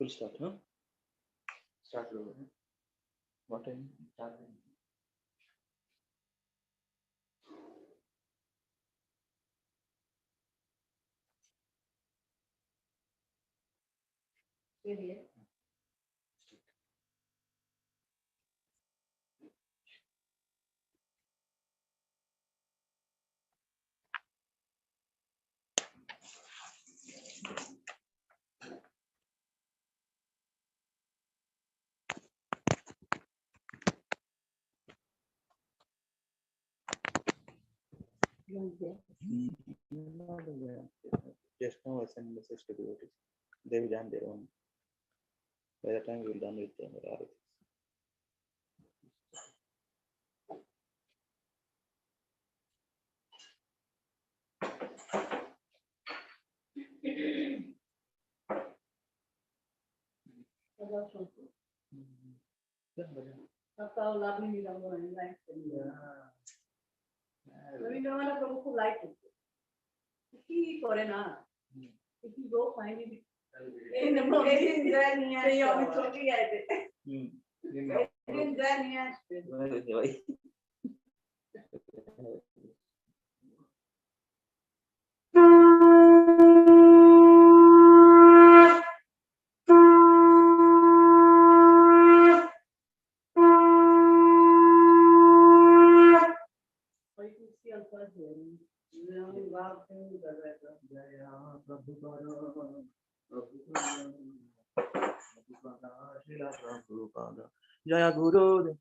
Full start, huh? Start over. What time? Start. Really? Just now I send message to devotees. They will jam their own. By the time we will done with the Arabic. Atau labi ni kamu yang lain. Tapi memang kamu pun like itu. Iki kore na. Iki go find it. In the morning, then you are talking at it. Then you Prabhupada. Jaya Guru.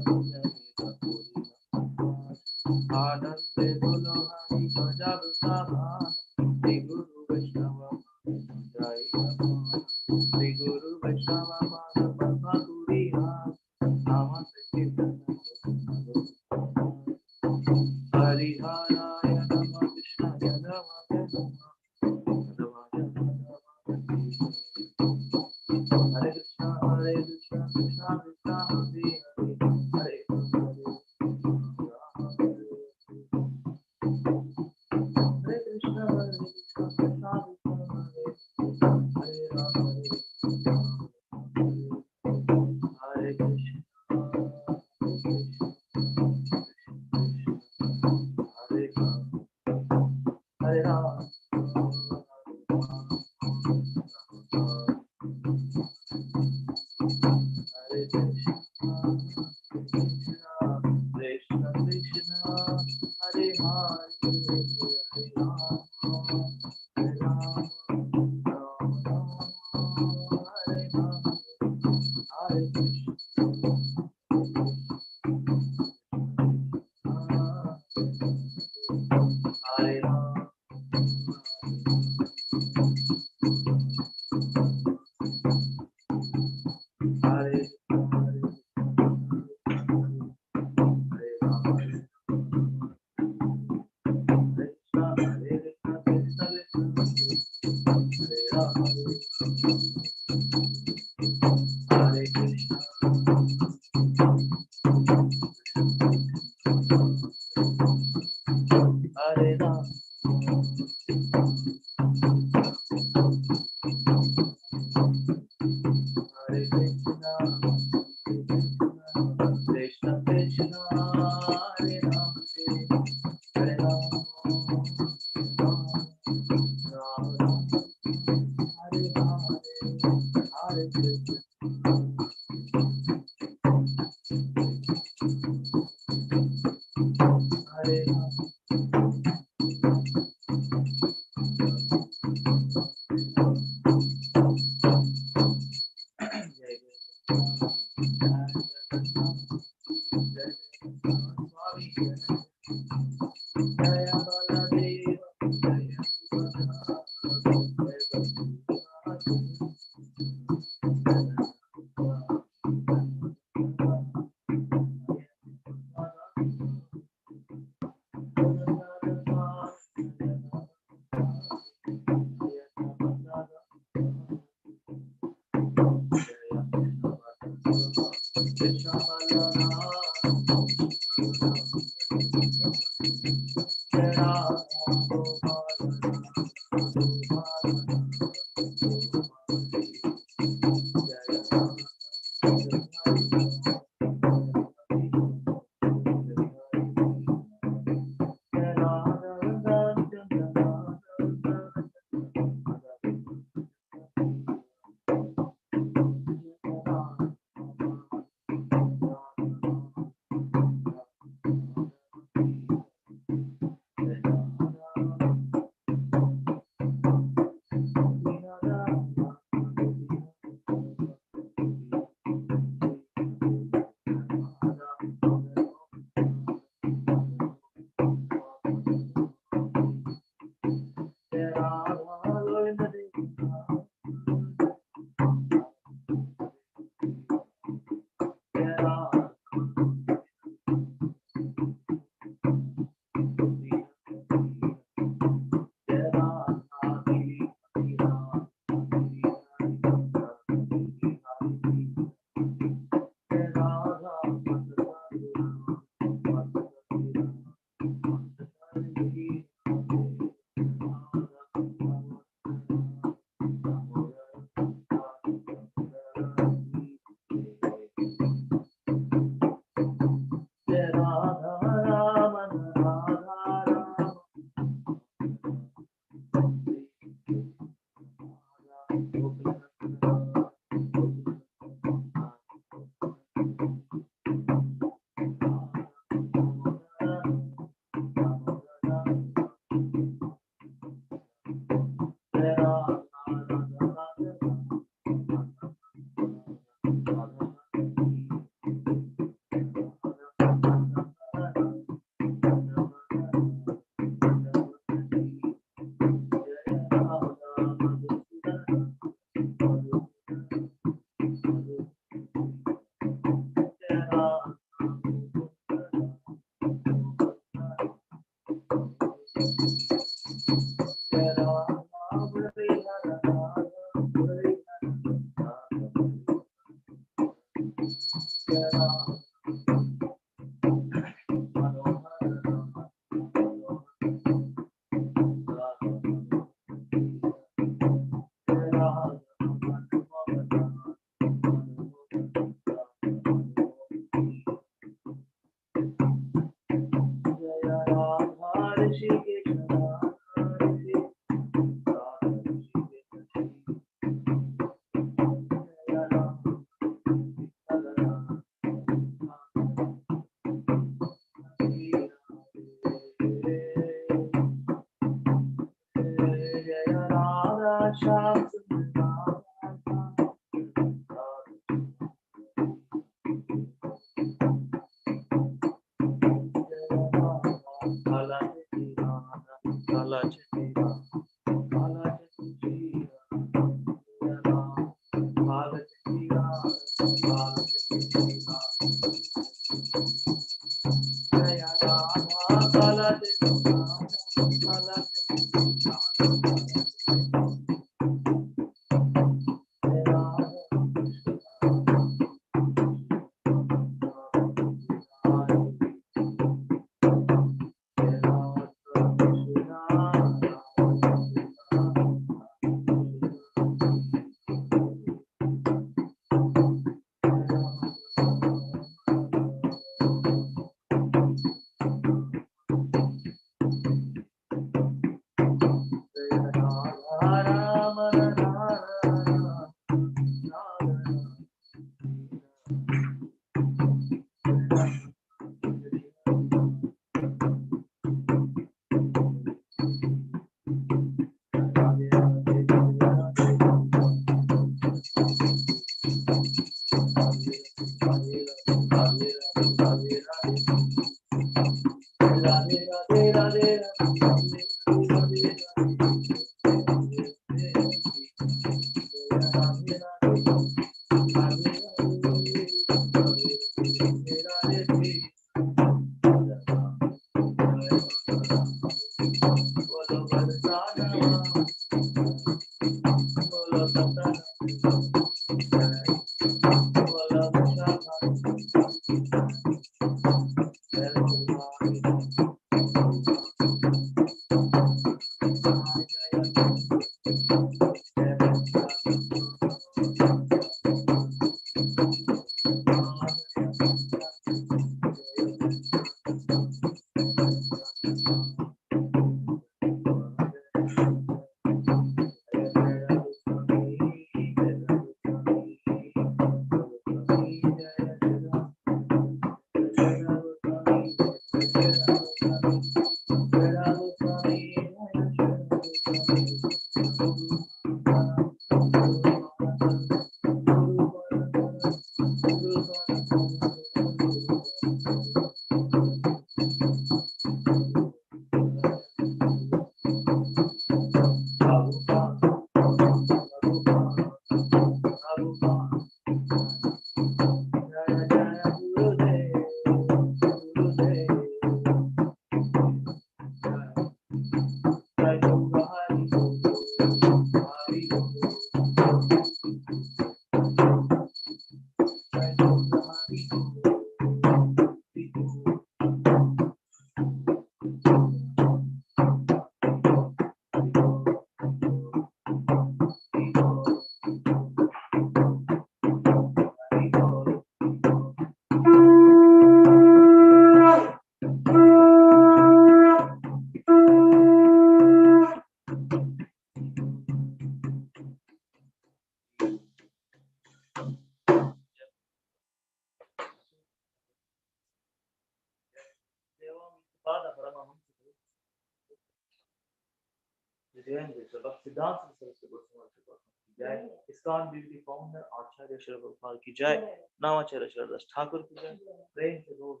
ISKCON beauty founder Acharya Srila Prabhupada ki jai. Now Acharya Srila Das Thakur ki jai. Praying to Lord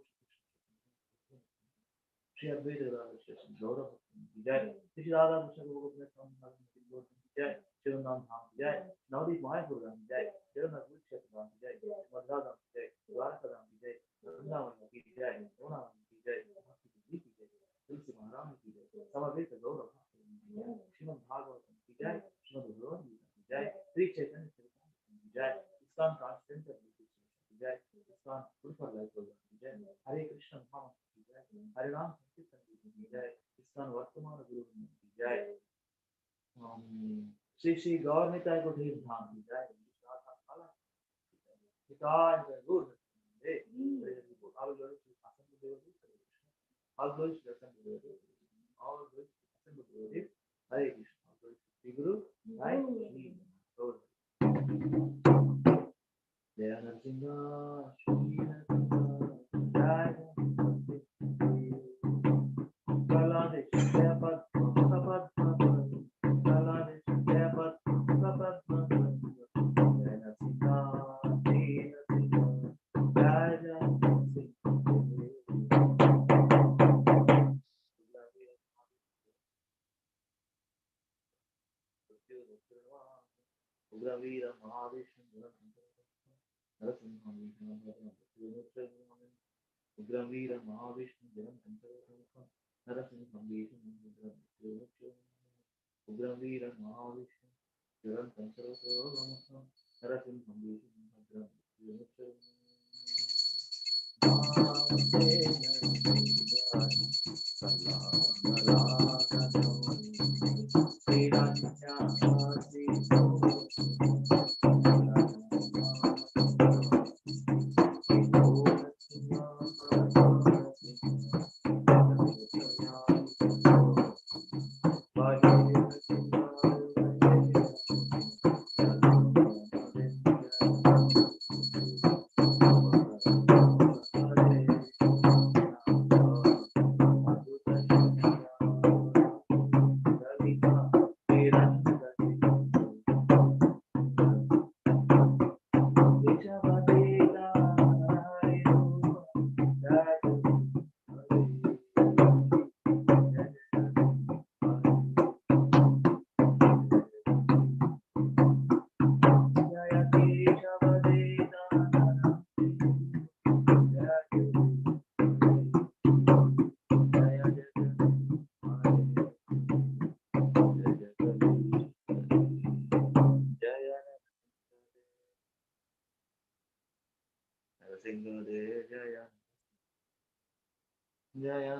Shri Advaita Radha Krishna Gaurav ki jai. Shri Radha Krishna Gopinath Namaha ki jai. Shri Nam Dham ki jai. Navadip Mahapur Dham ki jai. Shri Navadip Kshetra Dham ki jai. Madhura Dham ki jai. Dwarka Dham ki jai. Vrindavan ki jai. Vrindavan ki jai. Bhakti ki jai. Tulsi Maharani ki jai. Samaveta Gaurav ki jai. Shrimad Bhagavatam ki jai. Shrimad Bhagavad Gita ki jai. Sri Chaitanya Charitamrita ki jai. ISKCON Transcendental ki jai. ISKCON Purusha Life Program ki jai. Hare Krishna Mahamanta ki jai. Hare Ram Sankirtan ki jai. ISKCON Vartamana Guru ki jai. Shri Shri Gaur Nitai ko Dheer Dham ki jai. Nitai Gaur Nitai. All glory to Assembled Devotees. All glory to Assembled Devotees. All glory to Assembled Devotees. Hare Krishna. All glory to Sri Guru. Hare Krishna. Jaya Narasimha, Shri Narasimha, Jaya Narasimha. Kalade Jaya Padma Padma, Kalade Jaya Padma Padma. Jaya Narasimha, Shri Narasimha, Jaya Narasimha. Ugravira Mahavishnu Narasimham Ugravira Mahavishnu Narasimham Ugravira Mahavishnu Jaya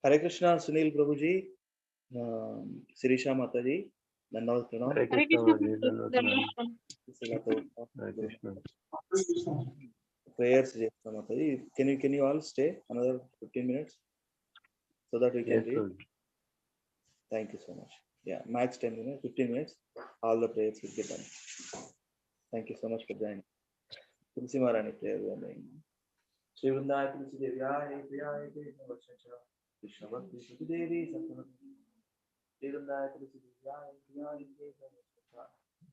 Hare Krishna, Sunil Prabhuji, Sirisha Mataji, Dandavat Pranam. Hare Krishna, Maharaj. Hare Krishna. Prayers, Mataji. Can you all stay another 15 minutes so that we can Yes, read? Lord. Thank you so much. Yeah, max 10 minutes, 15 minutes. All the prayers will get done. Thank you so much for joining. Tulsi Maharani prayer we are doing. Shri Vrindaya Tulsi Devyaya Priyaya Namaskacha Krishna Bhakti Suti Devi Sattvanati Shri Vrindaya Tulsi Devyaya Priyaya Namaskacha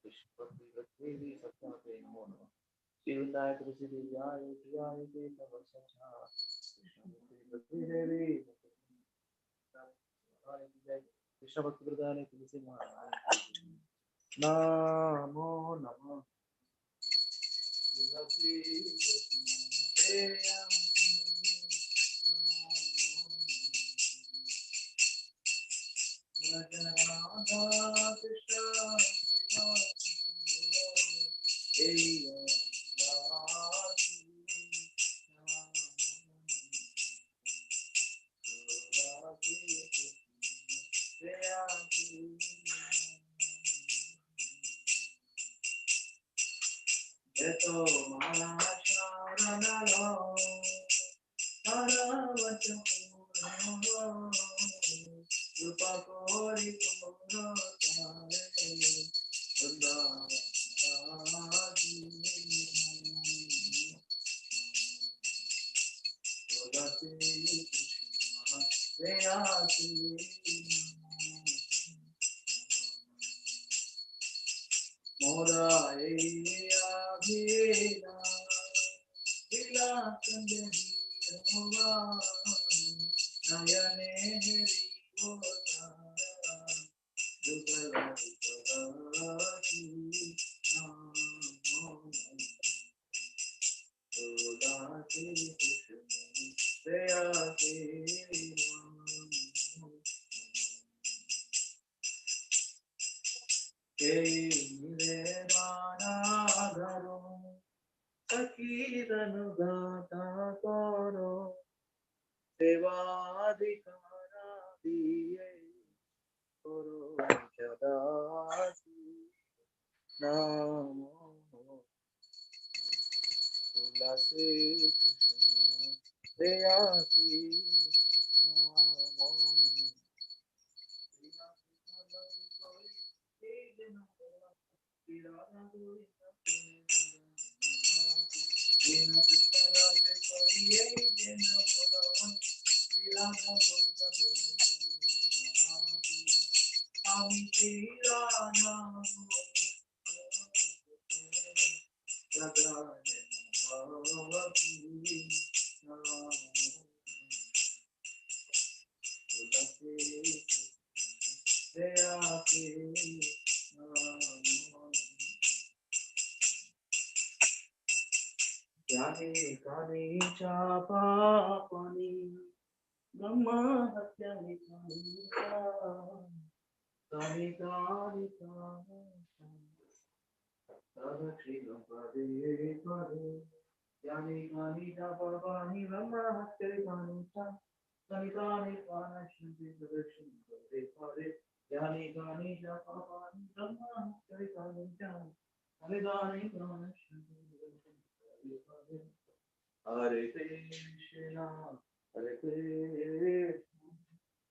Krishna Bhakti Devi Sattvanati Namo Namah Shri Vrindaya Tulsi Devyaya Priyaya Namaskacha Krishna Bhakti Devi Krishna Bhakti Pradhani Tulsi Maharani Namo Namah Eto Maharashara Upakori Mora Abhina Nayane Sakiranu Gata Koro Devadikara Diye Koro Jadasi Namo Tulasi Krishna Deyasi Namo Yani kani chapa pani Brahma hatyani kani kani kani Sada Shrilam Pade Pade Yani kani chapa pani Brahma hatyani kani kani kani Shanti Sadashin Pade Pade Yani kani chapa pani Brahma hatyani kani kani kani Shanti Sadashin Pade Hare Krishna, Hare Krishna,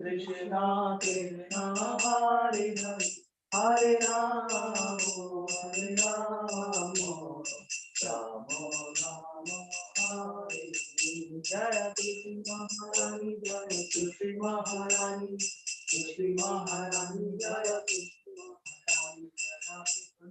Krishna Krishna, Hare Hare, Hare Rama, Hare Rama, Rama Rama, Hare Hare. Jaya Krishna Maharani, Jaya Krishna Maharani, Krishna Maharani, Jaya Krishna Maharani, Jaya Krishna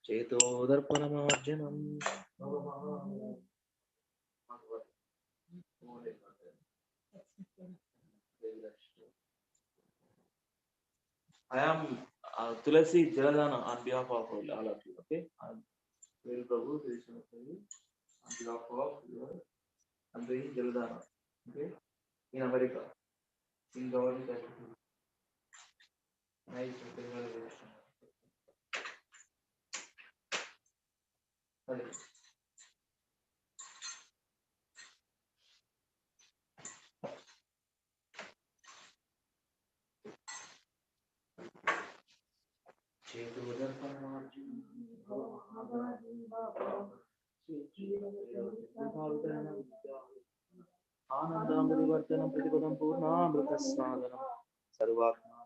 Cheto Darpanamarjanam I am Tulasi Jaladana on behalf of all of you. Okay, I'm very Prabhu, Krishna Prabhu, on behalf of your, I'm doing Jaladana. Okay, in America, in government. Nice. Hare. आनंदामृतवर्तनं प्रतिपदं पूर्णामृतस्वादनं सर्वात्मा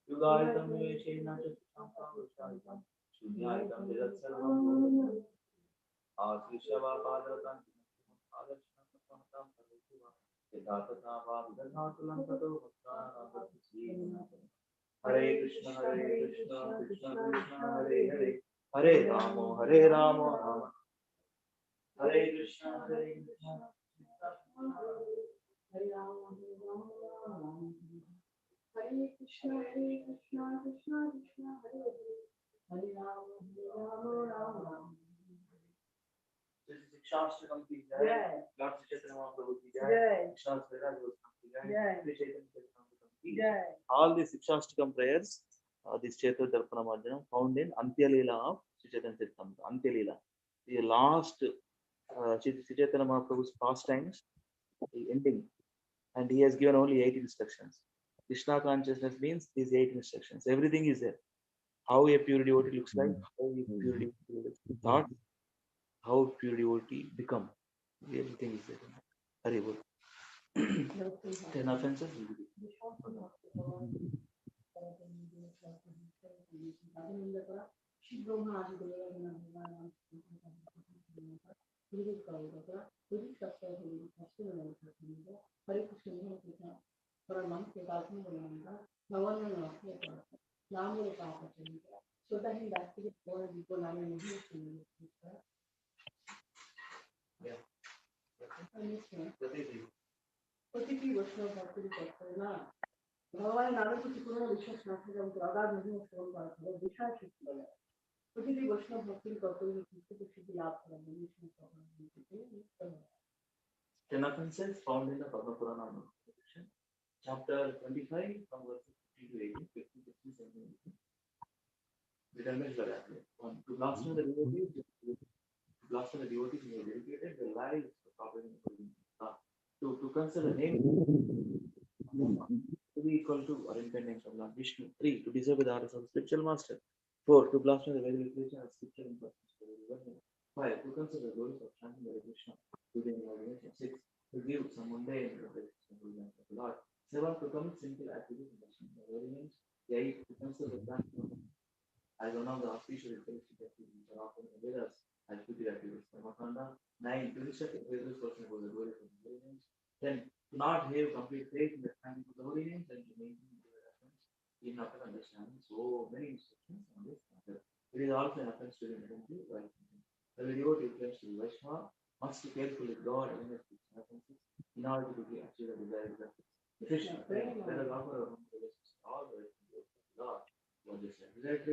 युगायितं विवेचेन चतुष्टां शून्यायितं जगत्सर्वं आश्लिष्यवापादरतां आदर्शनं यथातथा वा विदधातुलं ततो भक्तानां हरे कृष्ण कृष्ण कृष्ण हरे हरे हरे राम राम हरे Krishna Krishna Hare Rama, Hare Krishna, Krishna Krishna, Hare Hare, Hare Rama, Rama Rama. This is Shastra की जय, Lord Chaitanya Mahaprabhu की जय, Shastra की जय, all the Shikshastakam prayers, this Chaitanya Darpana Marjanam found in Antya Leela of Sri Chaitanya Charitamrita. Antya Leela, the last Sri Chaitanya Mahaprabhu's pastimes, the ending, and he has given only 8 instructions. Krishna consciousness means these 8 instructions. Everything is there. How a pure devotee looks like, how a pure devotee thought, how pure devotee become. Everything is there. Hari Bol. 10 offenses will be. प्रतिथि वैष्णव भक्ति करते हैं ना भगवान नाम को पूर्ण विश्वास रखते हैं उनको आगाज नहीं होता है विश्वास शिक्षा है प्रतिथि वैष्णव भक्ति करते हैं किसी को किसी लाभ करने में नहीं Ten offenses found in the Padma Purana, chapter 25 from verse 50 to 18, 50, 60, 70. We can measure that. One, to blaspheme the devotees, who are dedicated their lives to properly to consider name to be equal to or independent of Lord Vishnu. 3, to disobey the orders of the spiritual master. 4, to blaspheme the very creation of spiritual impersonation. 5, to consider the glories of chanting the Krishna to the ordination. 6, to give some mundane interpretation of the Lord. 7, to commit sinful activities in the holy names. 8, to consider the practice as one of the official Eucharistic activities are often with us as future activities. 9, to restrict the various person about the glory of the holy names. 10, to not have complete faith in the standing of the holy names and to maintain the reference in after understanding so many instructions on this matter. It is also an offense to the identity right. The devotee claims to be Vaishnava must be careful with God and his references in order to be achieve the desired results. Krishna, let us offer our all the way to God. What this desired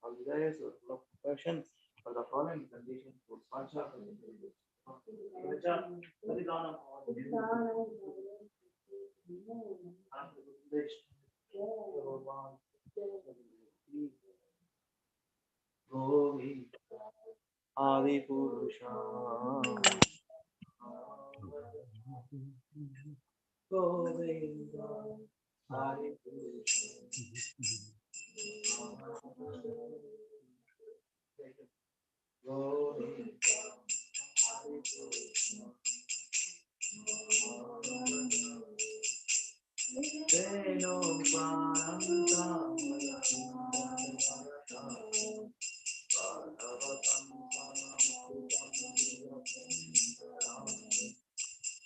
all desires or full of compassion for the fallen conditions for Sancha for the Govinda Adi Purusha Govinda Hari Krishna Venu Paranta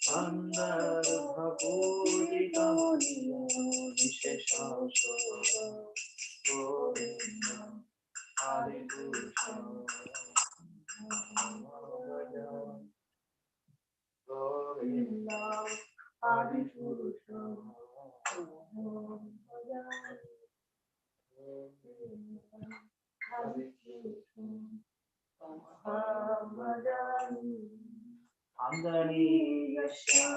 Sandarbhaputika Visheshasha Govinda Hari Krishna Govinda Hari Krishna Hari Krishna Andani Yasha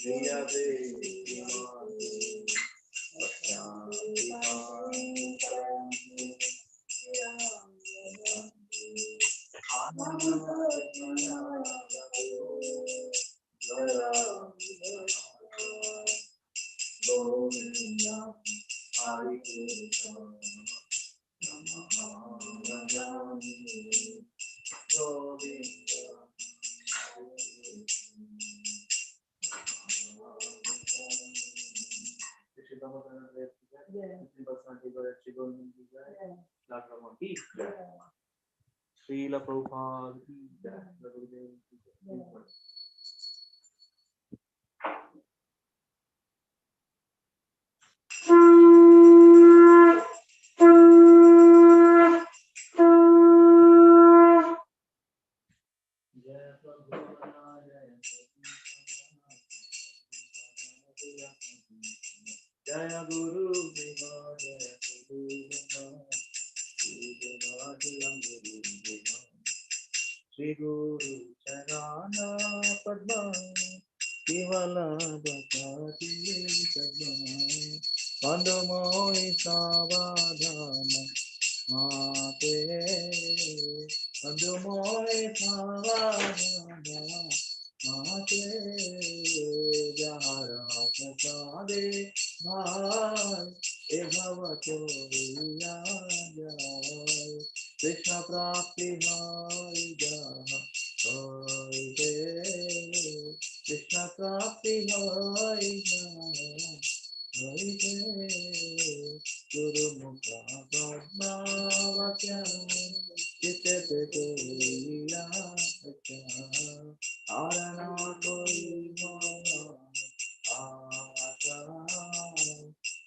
Viyave Vimani Govinda Hari Krishna Govinda Srila Prabhupada ki jai. Gurudev ki jai. Jai Prabhupada, Jai Jaya Guru Deva, Jaya Guru Deva, Shri Guru Charana Padma, Kevala Bhakti Sadma, Mandamoy Savadana, Mate, Mandamoy Savadana, Mate, Jara Prasade, Bhai, Bhavato Jai, Krishna Prapti Hai Jai, Krishna Prapti Hai Jai, Guru Mukha Padma Vakya, Chitte Toya Vakya, Arana Koi Maya,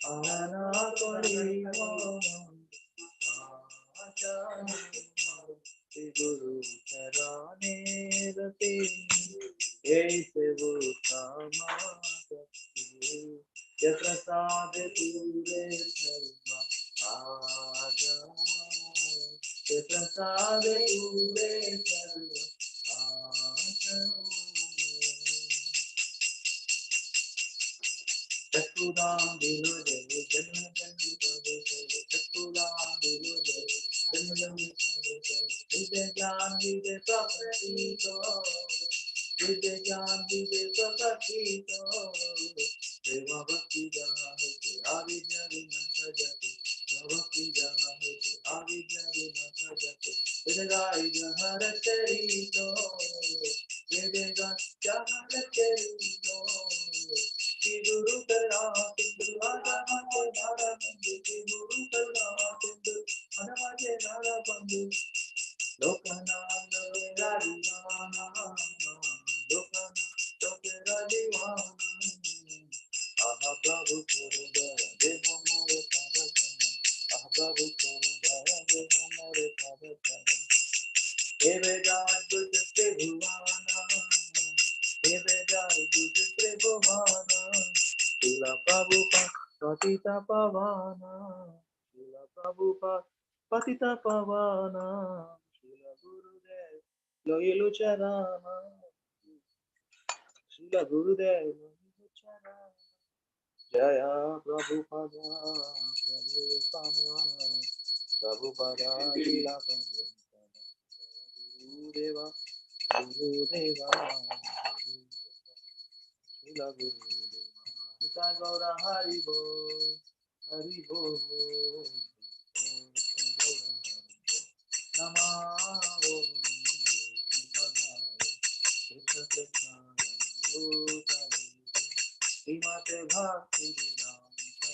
Arana Koi Maya, Guru Charane Rati, Aise Bhutama Yaprasad Pure Sarva Aja, Yaprasad Pure Sarva Aja. Chaturang Virude, Janma Janma Pradeshe, Chaturang Virude, Janma Janma Pradeshe, Vidya Jnana Vidya Prakatito, Vidya Jnana Vidya Prakatito, Deva Bhakti Jahate, Avidya Vinasa Jate, Bhakti Jahate, Avidya Vinasa Jate, Vedagaya Jaharate, Vedagaya Jaharate, Guru Karna Sindhu Radha Mate Nara Bandhu Guru Karna Sindhu Radha Mate Nara Bandhu Lokananda Radivana Lokana Radivana Aha Prabhu Kurudaya Deva More Padachana Aha Prabhu Kurudaya Deva More Padachana Eve Jai Guru Tribhuvana Eve Jai Guru Tribhuvana Srila Prabhupada Patita Pavana Srila Prabhupada Patita Pavana Srila Gurudev Loyalu Charana Srila Gurudev Loyalu Charana Jaya Prabhupada Prabhupada Srila Prabhupada Gurudeva Gurudeva Srila Gurudeva Nitya Gaura Hari Bo Hari Bo bhakti namaste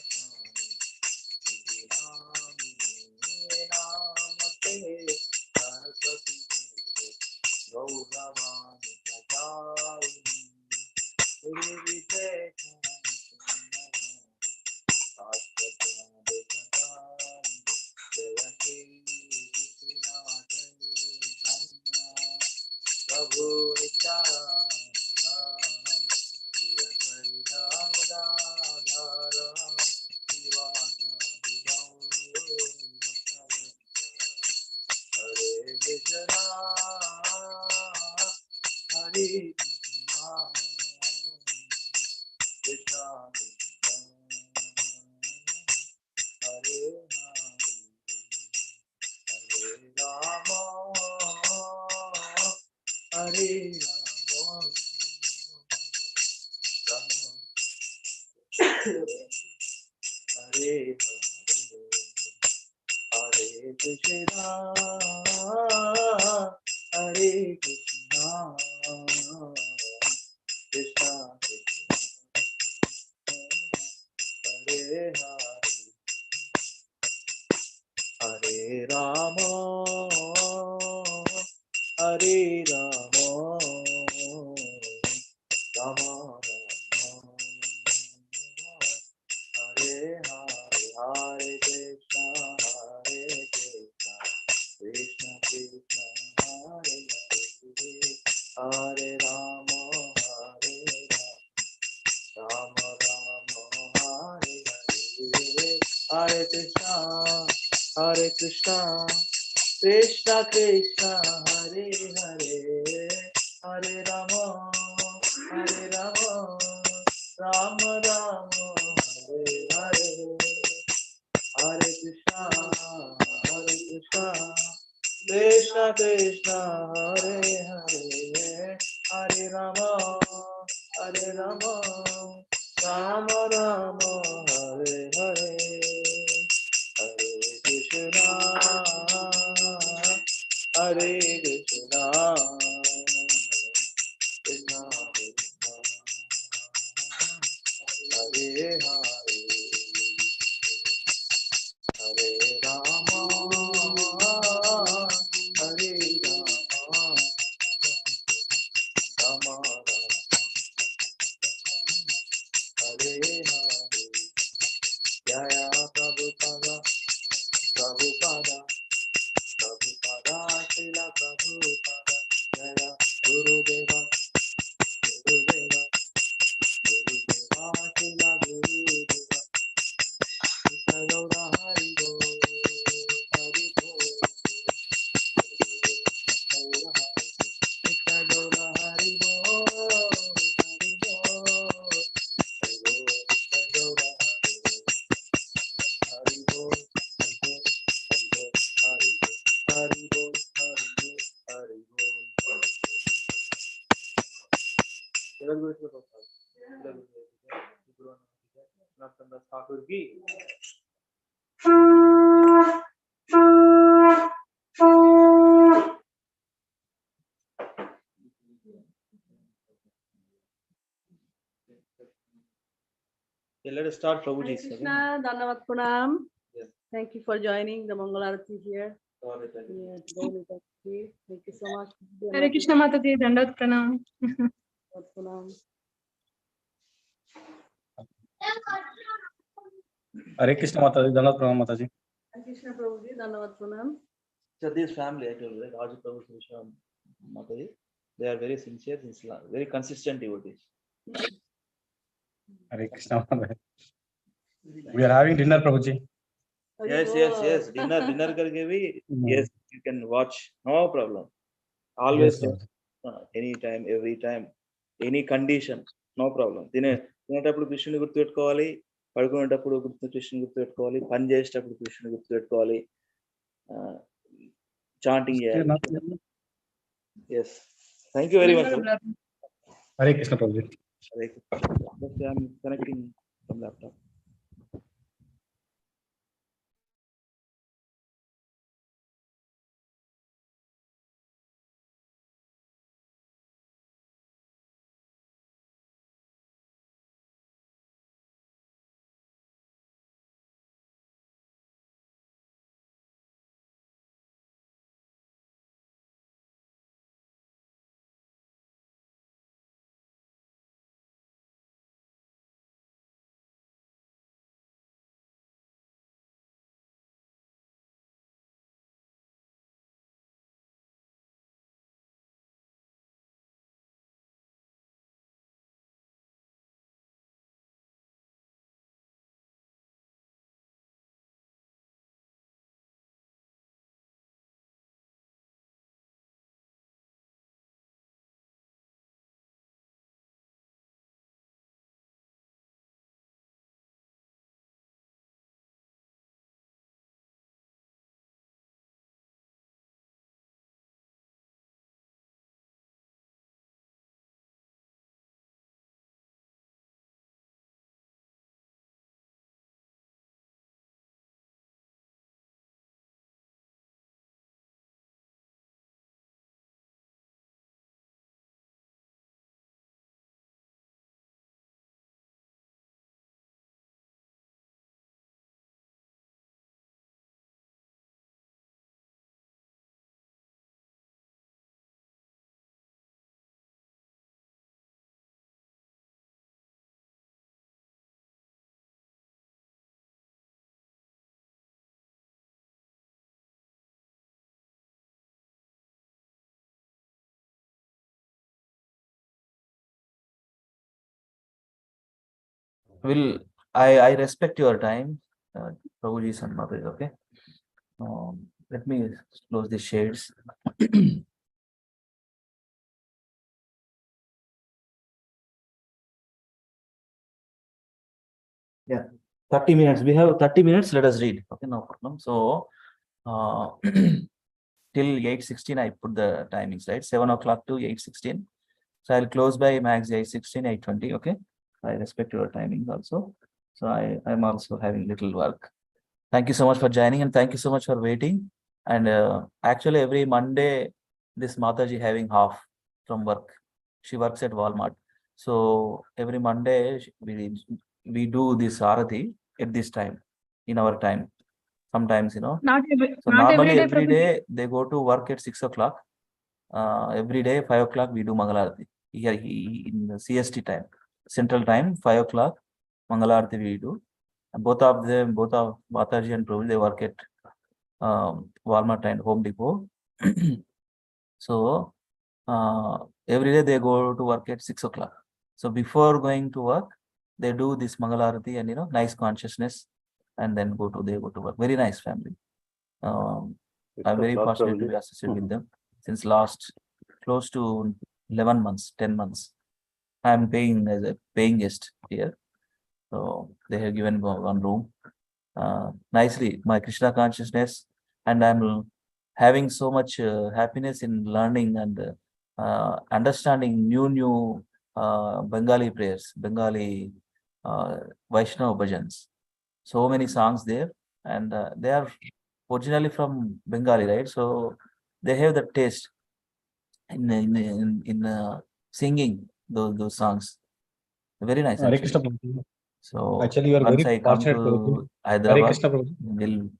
Saraswati Gauravani Prachayini Urvite Prabhu Hare Krishna Hare Hare Rama Hare Rama Hare Hare Krishna Hare Krishna Krishna Hare Hare Rama Hare Rama Rama Rama Hare Hare Hare Krishna Krishna Krishna Hare Hare Rama Hare Rama Rama Hare Hare Hare Krishna Krishna Krishna Hare Hare Hare Rama Rama Rama Hare Hare Hare Krishna Krishna Krishna Hare Hare Hare Rama Rama Rama Hare Hare Hare Krishna Hare Krishna Krishna Krishna Hare Hare Hare Rama Hare Rama Rama Rama Hare Hare Jaya Prabhupada Srila Prabhupada Jaya Gurudeva Srila Gurudeva Krishna Gaura Hari Bo Hari Bo Krishna Gaura Hari Bo Hari Bo Krishna Gaura Hari Bo Hari Bo Hari Bo Guru Namaste Thakur ki Okay, let us start Prabhuji. Hare Krishna, Dandavat Pranam. Yes. Thank you for joining the Mangalarati here. Sorry, Yeah, today we can see. Thank you so much. Hare Krishna Mataji, Dandavat Pranam. Dandavat Pranam. Hare Krishna Mataji, Dandavat Pranam Mataji. Hare Krishna Prabhuji, Dandavat Pranam. So this family, I told you, right? Raju Prabhu, Srila Mataji, they are very sincere, very consistent devotees. Hare Krishna Mataji. We are having dinner, Prabhuji. Yes. Dinner karke bhi, yes, you can watch, no problem. Always, Yes, anytime, every time, any condition, no problem. తినేటప్పుడు కృష్ణుని గుర్తుపెట్టుకోవాలి, పడుకునేటప్పుడు కృష్ణుని గుర్తుపెట్టుకోవాలి, పని చేసేటప్పుడు కృష్ణుని గుర్తుపెట్టుకోవాలి, చాంటింగ్ చేయాలి. Yes, thank you very much. Hare Krishna Prabhuji. I'm connecting from laptop. will I respect your time, Prabhuji and Mataji, okay? Let me close the shades. Yeah, 30 minutes. We have 30 minutes. Let us read. Okay, no problem. So, till 8:16, I put the timings, right? 7 o'clock to 8:16. So I'll close by max 8:16, 8:20. Okay. I respect your timings also. So I'm also having little work. Thank you so much for joining and thank you so much for waiting. And actually, every Monday, this Mataji having half from work. She works at Walmart. So every Monday, we do this Arati at this time, in our time. Sometimes, Not So not every normally day, every Prabhuji. day they go to work at 6 o'clock. Every day, 5 o'clock, we do Mangalarati. Here in the CST time, Central Time, 5 o'clock, Mangalarati we do. And both of them, both of Mataji and Prabhu, they work at Walmart and Home Depot. So every day they go to work at 6 o'clock. So before going to work, they do this Mangalarati and nice consciousness, and then they go to work. Very nice family. I'm very fortunate to be associated with them since last close to 11 months, 10 months. I'm paying as a paying guest here. So they have given one room. Nicely, my Krishna consciousness, and I'm having so much happiness in learning and understanding new Bengali prayers, Bengali Vaishnava bhajans. So many songs there, and they are originally from Bengali, right? So they have the taste in singing those songs. Very nice, Hare actually. Krishna Prabhuji. So Actually, you are once very I come fortunate, Prabhuji. to Hare Hyderabad, Krishna Prabhuji. we'll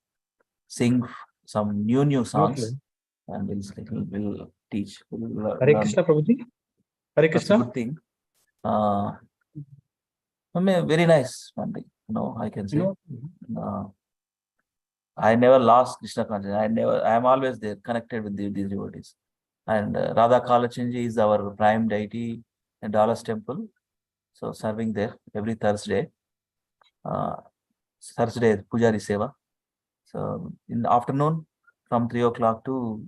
sing some new songs, Beautiful. and we'll teach. We'll Hare learn. Krishna Prabhuji. Hare That's a Krishna. good thing. I mean, very nice family. I can say. I never lost Krishna consciousness. I am always there, connected with these devotees. And Radha Kalachandji is our prime deity in Dallas Temple. So serving there every Thursday. Thursday Pujari Seva. So in the afternoon from 3 o'clock to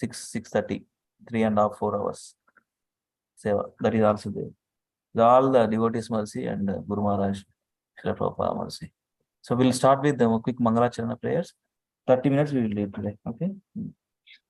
6:30, 3.5, 4 hours. Seva. That is also there. All the devotees mercy and Guru Maharaj, Srila Prabhupada mercy. So we'll start with the quick Mangalacharana prayers. 30 minutes we will leave today. Okay.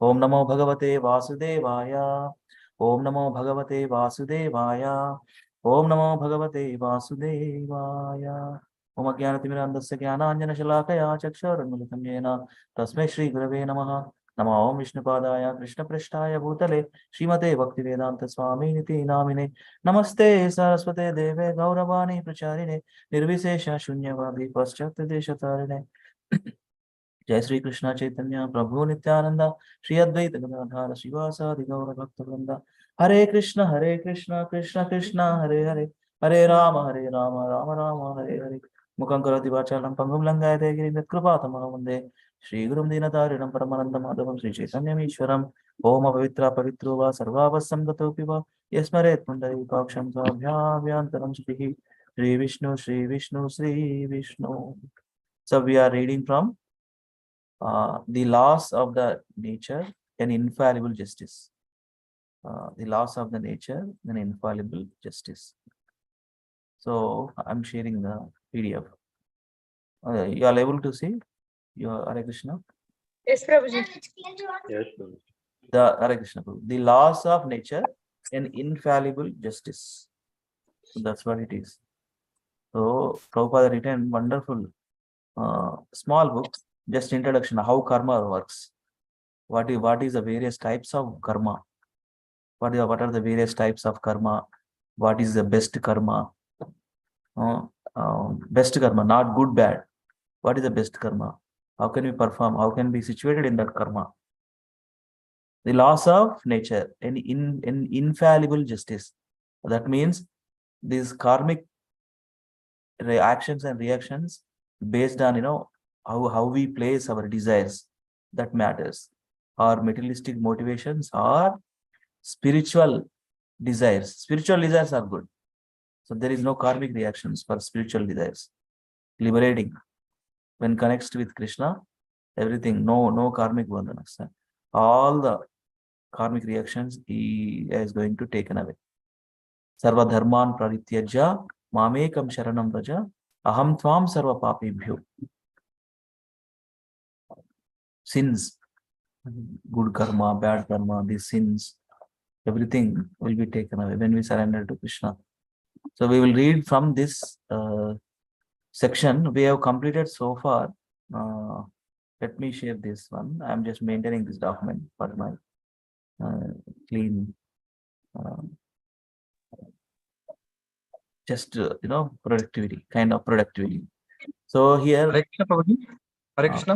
Om Namo Bhagavate Vasudevaya. Om Namo Bhagavate Vasudevaya. Om Namo Bhagavate Vasudevaya. Om Ajnanatimirandasya Jnananjana Shalakaya Chakshurunmilitam Yena Tasmai Shri Gurave Namaha. Namo Om Vishnupadaya Krishna Prishtaya Bhutale Srimate Bhaktivedanta Swami Niti Namine Namaste Saraswate Deve Gauravani Pracharine Nirvisesha Shunyavadi Paschatya Deshatarine. जय श्री कृष्ण चैतन्य प्रभु नित्यानंद श्री अद्वैत गदाधर शिवासादि गौर भक्त वृंद हरे कृष्ण कृष्ण कृष्ण हरे हरे हरे राम राम राम हरे हरे मुखं करोति वाचालं पंगुं लंघयते गिरिं यत्कृपातमहं वन्दे श्रीगुरुं दीनतारिणं परमानन्दं माधवं श्रीचैतन्यमीश्वरम् ओम पवित्र पवित्रो वा सर्वावसंगतोऽपि वा यस्मरेत् पुण्डरीकाक्षं स्वाभ्याभ्यन्तरं Shri Vishnu Shri Vishnu. So we are reading from the laws of the nature and infallible justice. The laws of the nature and infallible justice. So I'm sharing the PDF. You are able to see your Hare Krishna? Yes, Prabhuji. Yes, Prabhuji. The Hare Krishna. The laws of nature and infallible justice. So that's what it is. So Prabhupada written wonderful small book, just introduction how karma works. What is the various types of karma? What are the various types of karma? What is the best karma? Best karma, not good, bad. What is the best karma? How can we perform? How can we be situated in that karma? The laws of nature and in infallible justice. That means these karmic actions and reactions based on how we place our desires, that matters. Or materialistic motivations or spiritual desires. Spiritual desires are good. So there is no karmic reactions for spiritual desires. Liberating. When connects with Krishna, everything, no karmic bandhanas. All the karmic reactions he is going to taken away. Sarva dharman parityajya mamekam sharanam vraja aham tvam sarva papibhyo. Sins, good karma, bad karma, these sins, everything will be taken away when we surrender to Krishna. So we will read from this section. We have completed so far. Let me share this one. I am just maintaining this document for my clean, just productivity, kind of productivity. So here, Hare Krishna, Prabhuji. Hare uh, Krishna.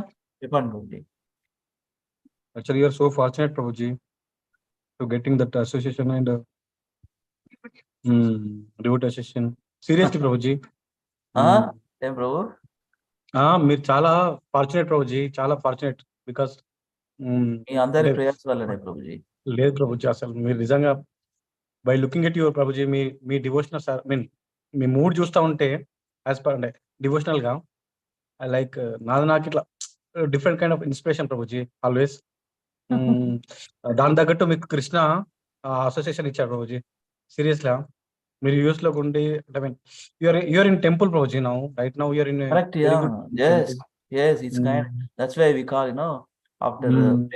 Actually, you are so fortunate, Prabhuji, to getting that association and devotee association. Seriously, Prabhuji. Hey, Prabhu. మీరు చాలా fortunate Prabhuji, చాలా fortunate. Because మీ అందరి prayers వల్లనే ప్రభుజీ. లేదు ప్రభుజీ, అసలు మీరు నిజంగా by looking at your Prabhuji, me devotional mean me mood చూస్తూ ఉంటే యాజ్ పర్ అంటే డివోషనల్ గా లైక్ నాకు ఇట్లా different kind of inspiration Prabhuji always. దాని తగ్గట్టు మీకు కృష్ణ అసోసియేషన్ ఇచ్చారు ప్రభుజీ. సీరియస్గా మీరు యూఎస్ లో ఉండి, I mean you're in temple Prabhuji now, right now you're in Correct, yeah. Yes, it's kind. That's why we call, after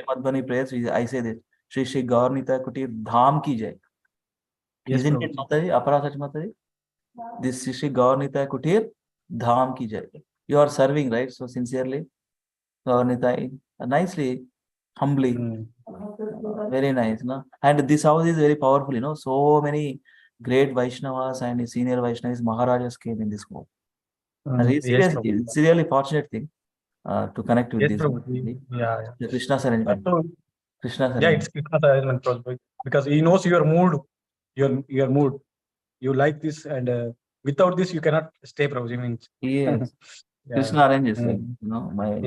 Madhvani prayers, I say this: Shri Shri Gaurnita Kutir Dham ki jai. Isn't it, Mataji? Apara Sach Mataji? This Shri Shri Gaurnita Kutir Dham ki jai. You are serving, right? So sincerely, Gaurnita, nicely, humbly, very nice, no? And this house is very powerful, So many great Vaishnavas and senior Vaishnavas, Maharajas came in this home. It's really fortunate thing to connect with this. The Krishna's arrangement. Krishna's arrangement. Yeah, it's Krishna's arrangement, because he knows your mood, your mood. You like this, and without this you cannot stay, Prabhuji. Means Yes. Krishna arranges,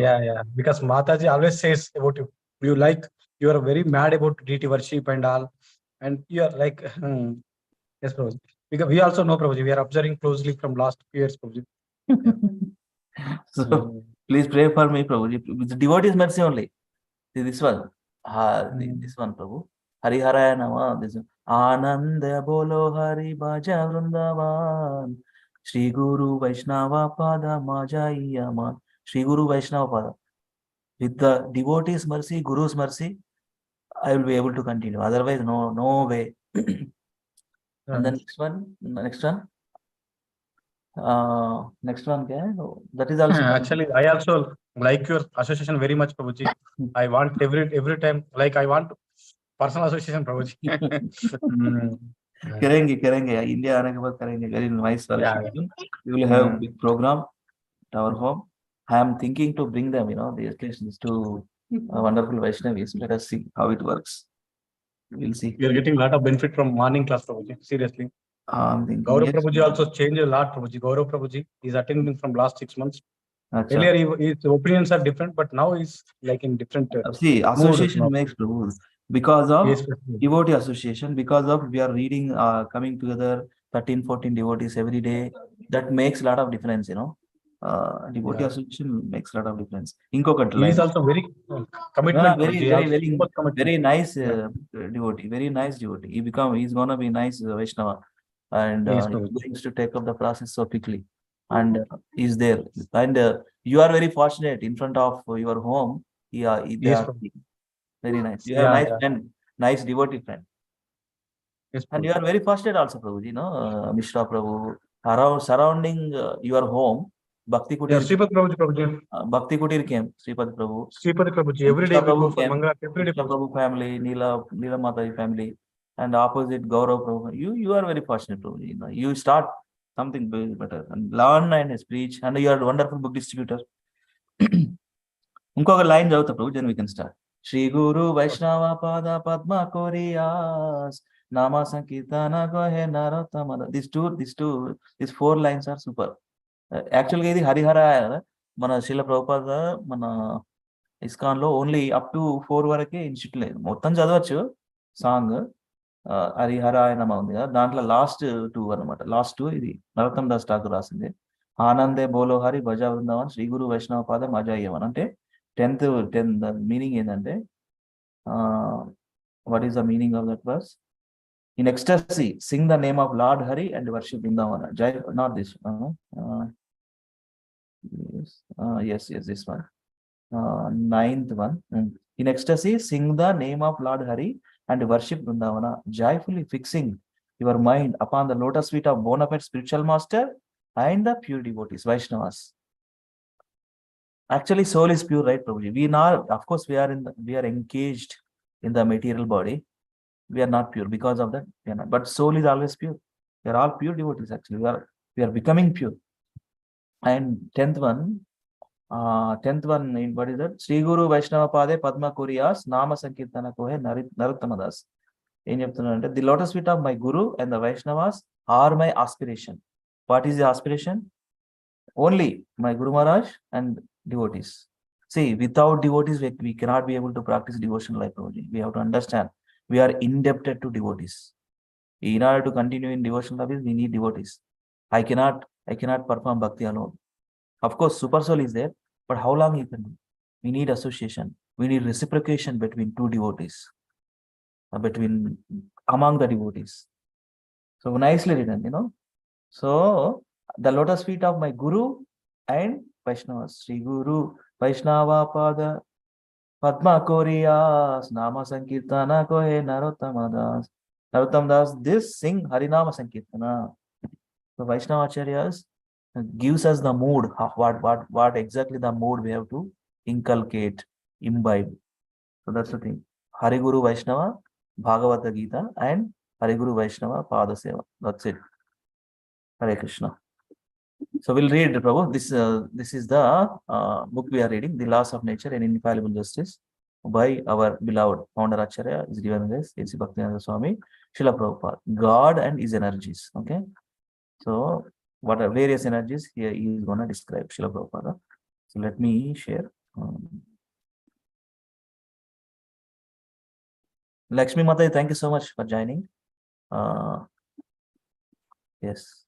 yeah. Because Mataji always says about you. You are very mad about deity worship and all, and you are like, yes, Prabhuji. Because we also know, Prabhuji, we are observing closely from last few years, Prabhuji. So please pray for me, Prabhuji. With the devotees mercy only. See this one. This one, Prabhu. Hari Haraya Nama. This one. Ananda bolo Hari Bhaja Vrindavan. Shri Guru Vaishnava Pada Majayama. Shri Guru Vaishnava Pada. With the devotees mercy, Guru's mercy, I will be able to continue. Otherwise, no way. And then next one. Next one, that is also actually I also like your association very much, Prabhuji. I want every time, like I want personal association, Prabhuji. करेंगे India आने के बाद करेंगे. Very nice association. We will have big program at our home. I am thinking to bring them, the associations to wonderful Vaishnavis. Let us see how it works. We'll see. We are getting a lot of benefit from morning class, Prabhuji. Seriously. Gaurav Prabhuji also changed a lot, Prabhuji. Gaurav Prabhuji is attending from last 6 months. Earlier his opinions are different, but now he's like in different. See, association makes Prabhu. Because of devotee association, because of we are reading, coming together 13-14 devotees every day, that makes a lot of difference, devotee association makes a lot of difference. He is also very commitment, very nice devotee, very nice devotee. He's gonna be nice Vaishnava, and he's going to take up the process so quickly, and he's there. And you are very fortunate in front of your home. Very nice. You have nice friend, nice devotee friend. Yes, and you are very fortunate also, Prabhuji, Mishra Prabhu, around surrounding your home. Bhakti Kutir. Sripad Prabhuji. Bhakti Kutir came. Sripad Prabhuji. Every day we go for Mangala. Every day. Prabhu family, Neela Mataji family, and opposite Gaurav Prabhu. You are very fortunate, Prabhuji. You start something very better and learn and preach, and you are a wonderful book distributor. Unko agar line jauta, Prabhu, then we can start. Shri Guru Vaishnava Pada Padma Koriyas Nama Sankirtana Gohe Narottamada. These 4 lines are super. Actually, ఇది హరిహర మన శ్రీల ప్రభుపాద మన ISKCON లో only up to 4 వరకే institute లేదు. మొత్తం చదవచ్చు song, హరిహరాయ నమ ఉంది కదా, దాంట్లో లాస్ట్ 2 అనమాట. లాస్ట్ 2 ఇది నరోత్తమ్ దాస్ ఠాకూర్ రాసింది. ఆనందే బోలో హరి భజ బృందావన్ శ్రీ గురు వైష్ణవ పాదం అజాయ్యవన్. అంటే 10th మీనింగ్ ఏంటంటే, what is the meaning of that verse? In ecstasy, sing the name of Lord Hari and worship Vrindavana. Jai, not this. Yes, this one. 9th one. In ecstasy, sing the name of Lord Hari and worship Vrindavana, joyfully fixing your mind upon the lotus feet of bona fide spiritual master and the pure devotees, Vaishnavas. Actually, soul is pure, right, Prabhuji? Of course, we are engaged in the material body. We are not pure because of that. But soul is always pure. We are all pure devotees. Actually, we are becoming pure. And 10th one, what is that? Sri Guru Vaishnava Pade Padma Kuriyas Nama Sankirtana Kohe Narottamadas. The lotus feet of my Guru and the Vaishnavas are my aspiration. What is the aspiration? Only my Guru Maharaj and devotees. See, without devotees, we cannot be able to practice devotional life. We have to understand. We are indebted to devotees. In order to continue in devotional service, we need devotees. I cannot perform bhakti alone. Of course, super soul is there, but how long you can do? We need association. We need reciprocation between two devotees, among the devotees. So nicely written, So the lotus feet of my Guru and Vaishnavas, Sri Guru Vaishnava Pada Padma Koriyas Nama Sankirtana Kohe Narottamadas. Narottamadas, this sing Harinama Sankirtana. The Vaishnava Acharyas gives us the mood, what exactly the mood we have to inculcate, imbibe. So that's the thing. Hari Guru Vaishnava, Bhagavata Gita, and Hari Guru Vaishnava Pada Seva. That's it. Hare Krishna. So we'll read, Prabhu. This is the book we are reading, The Laws of Nature and Infallible Justice, by our beloved founder Acharya, His Divine A.C. Bhaktivinoda Swami, Srila Prabhupada. God and his energies. Okay. So what are various energies here he is going to describe, Srila Prabhupada. So let me share. Lakshmi Mata, thank you so much for joining. Yes.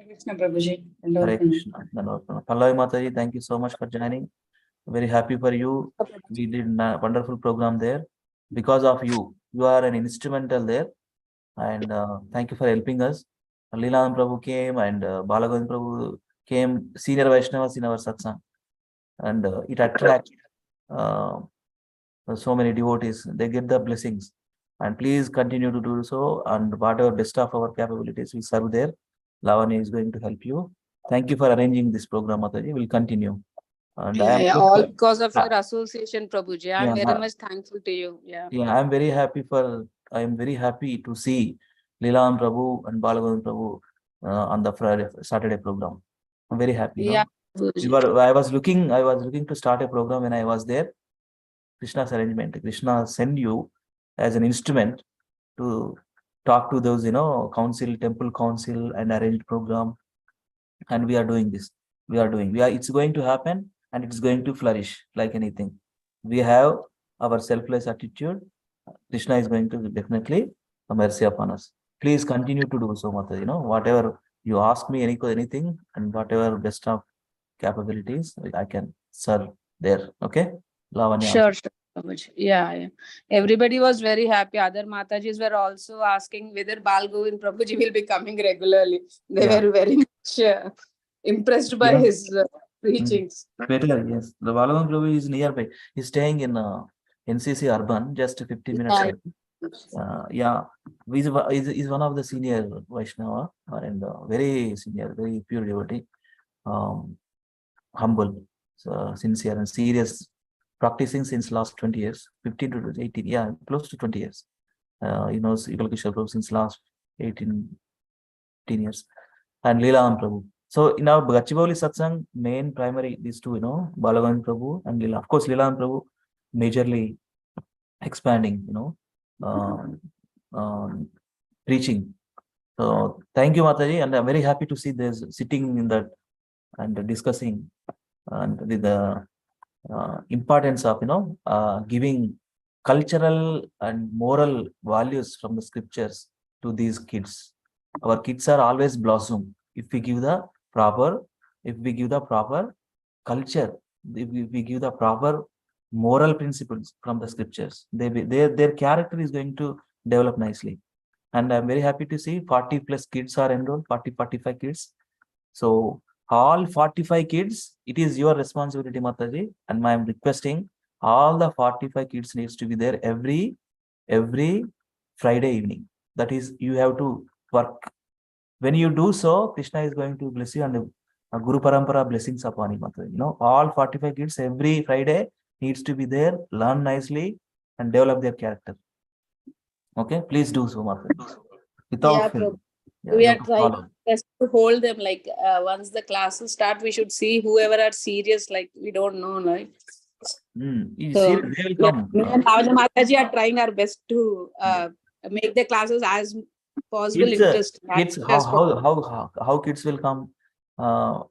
Krishna Prabhuji. Hare Krishna. Pallavi Mataji, thank you so much for joining. Very happy for you. We did a wonderful program there. Because of you, you are an instrumental there. And thank you for helping us. Leelan Prabhu came and Balagovind Prabhu came, senior Vaishnavas in our satsang. And it attracts so many devotees. They get the blessings. And please continue to do so. And whatever best of our capabilities, we serve there. Lavanya is going to help you. Thank you for arranging this program, Mataji. We'll continue. And all because of your association, Prabhuji. I'm very much thankful to you. Yeah, I'm very happy to see Leelan Prabhu and Balagovind Prabhu on the Saturday program. I'm very happy. Yeah. I was looking to start a program when I was there. Krishna's arrangement. Krishna send you as an instrument to talk to those, temple council and arrange program. And we are doing this. It's going to happen and it's going to flourish like anything. We have our selfless attitude. Krishna is going to definitely have mercy upon us. Please continue to do so, Mata. Whatever you ask me, anything, and whatever best of capabilities, I can serve there. Okay? Lavanya. Sure. Yeah. Everybody was very happy. Other Matajis were also asking whether Balgovind Prabhuji will be coming regularly. They were very much impressed by his preachings. Better, yes. The Balgovind Prabhu is nearby. He's staying in NCC Urban, just 15 minutes. He's one of the senior Vaishnava and very senior, very pure devotee, humble, sincere and serious, practicing since last 20 years, 15 to 18, close to 20 years. He knows Yugal Kishore Prabhu since last 18 years. And Leelan Prabhu. So in our Gachibowli Satsang, main primary, these two, Balagovind Prabhu and Leela. Of course, Leelan Prabhu majorly expanding, preaching. So thank you, Mataji, and I'm very happy to see this sitting in that and discussing and with the importance of giving cultural and moral values from the scriptures to these kids. Our kids are always blossom if we give the proper, culture, if we give the proper moral principles from the scriptures. Their character is going to develop nicely. And I'm very happy to see 40 plus kids are enrolled, 45 kids. So all 45 kids, it is your responsibility, Mataji, and I'm requesting all the 45 kids needs to be there every Friday evening. That is, you have to work. When you do so, Krishna is going to bless you, and Guru Parampara blessings upon you, Mataji. You know, all 45 kids every Friday needs to be there, learn nicely, and develop their character. Okay, please do so, Mataji. Without Yeah, fail. Yeah, we you are have to trying follow. best to hold them. Like once the classes start, we should see whoever are serious. Like we don't know, like. You So see, they will yeah, come. me and Bhavana Mataji are trying our best to make the classes as possible Kids, interesting kids, as possible. how kids will come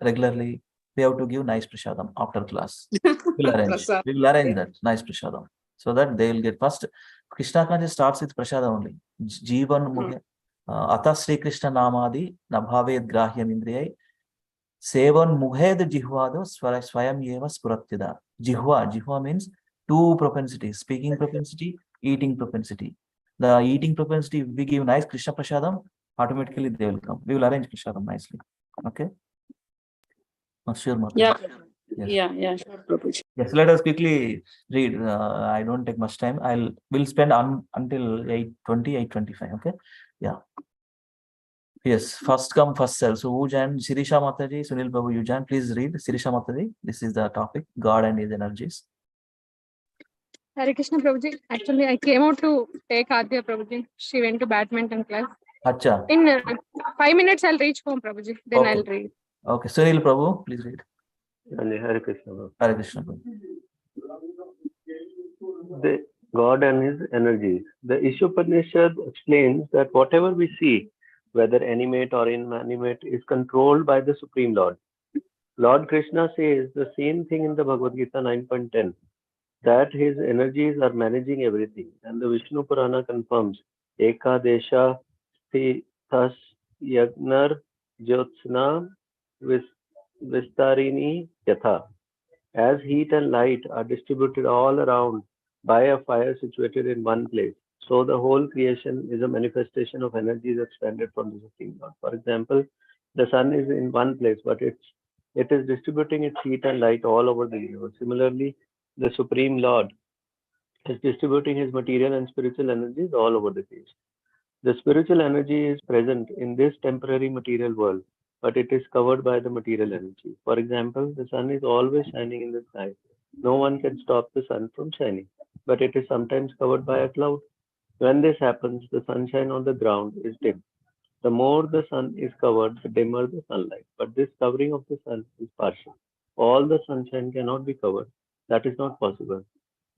regularly? We have to give nice prasadam after class. We'll arrange. Prasad. We will arrange that nice prasadam so that they will get first. Krishna Kanji starts with prasadam only. Jivan mukhe Ata Sri Krishna namadi nabhaved grahyam indriyai sevan muhed jihvado swayam yeva spuratyada. Jihva means two propensities: speaking propensity, eating propensity. The eating propensity, if we give nice Krishna prasadam, automatically they will come. We will arrange prasadam nicely. Okay. Sure, Mataji. Yeah, sure, Prabhuji. Yes, let us quickly read. I don't take much time. We'll spend until 8:20, 8:25. Okay. Yeah. Yes, first come, first serve. So who joined? Sirisha Mataji, Sunil Babu, you join. Please read. Sirisha Mataji, this is the topic, God and his energies. Hare Krishna Prabhuji. Actually, I came out to take Adya Prabhuji. She went to badminton class. Acha. In 5 minutes, I'll reach home, Prabhuji. Then Okay. I'll read. Okay. Sunil Prabhu, please read. Hare Krishna. Hare Krishna Prabhu. The God and his energies. The Ishopanishad explains that whatever we see, whether animate or inanimate, is controlled by the Supreme Lord. Lord Krishna says the same thing in the Bhagavad Gita 9.10, that his energies are managing everything. And the Vishnu Purana confirms, Ekadesha Sthithas Yagnar Jyotsna Vistarini Yatha. As heat and light are distributed all around by a fire situated in one place, so the whole creation is a manifestation of energies expanded from the Supreme Lord. For example, the sun is in one place, but it is distributing its heat and light all over the universe. Similarly, the Supreme Lord is distributing his material and spiritual energies all over the creation. The spiritual energy is present in this temporary material world, but it is covered by the material energy. For example, the sun is always shining in the sky. No one can stop the sun from shining, but it is sometimes covered by a cloud. When this happens, the sunshine on the ground is dim. The more the sun is covered, the dimmer the sunlight. But this covering of the sun is partial. All the sunshine cannot be covered. That is not possible.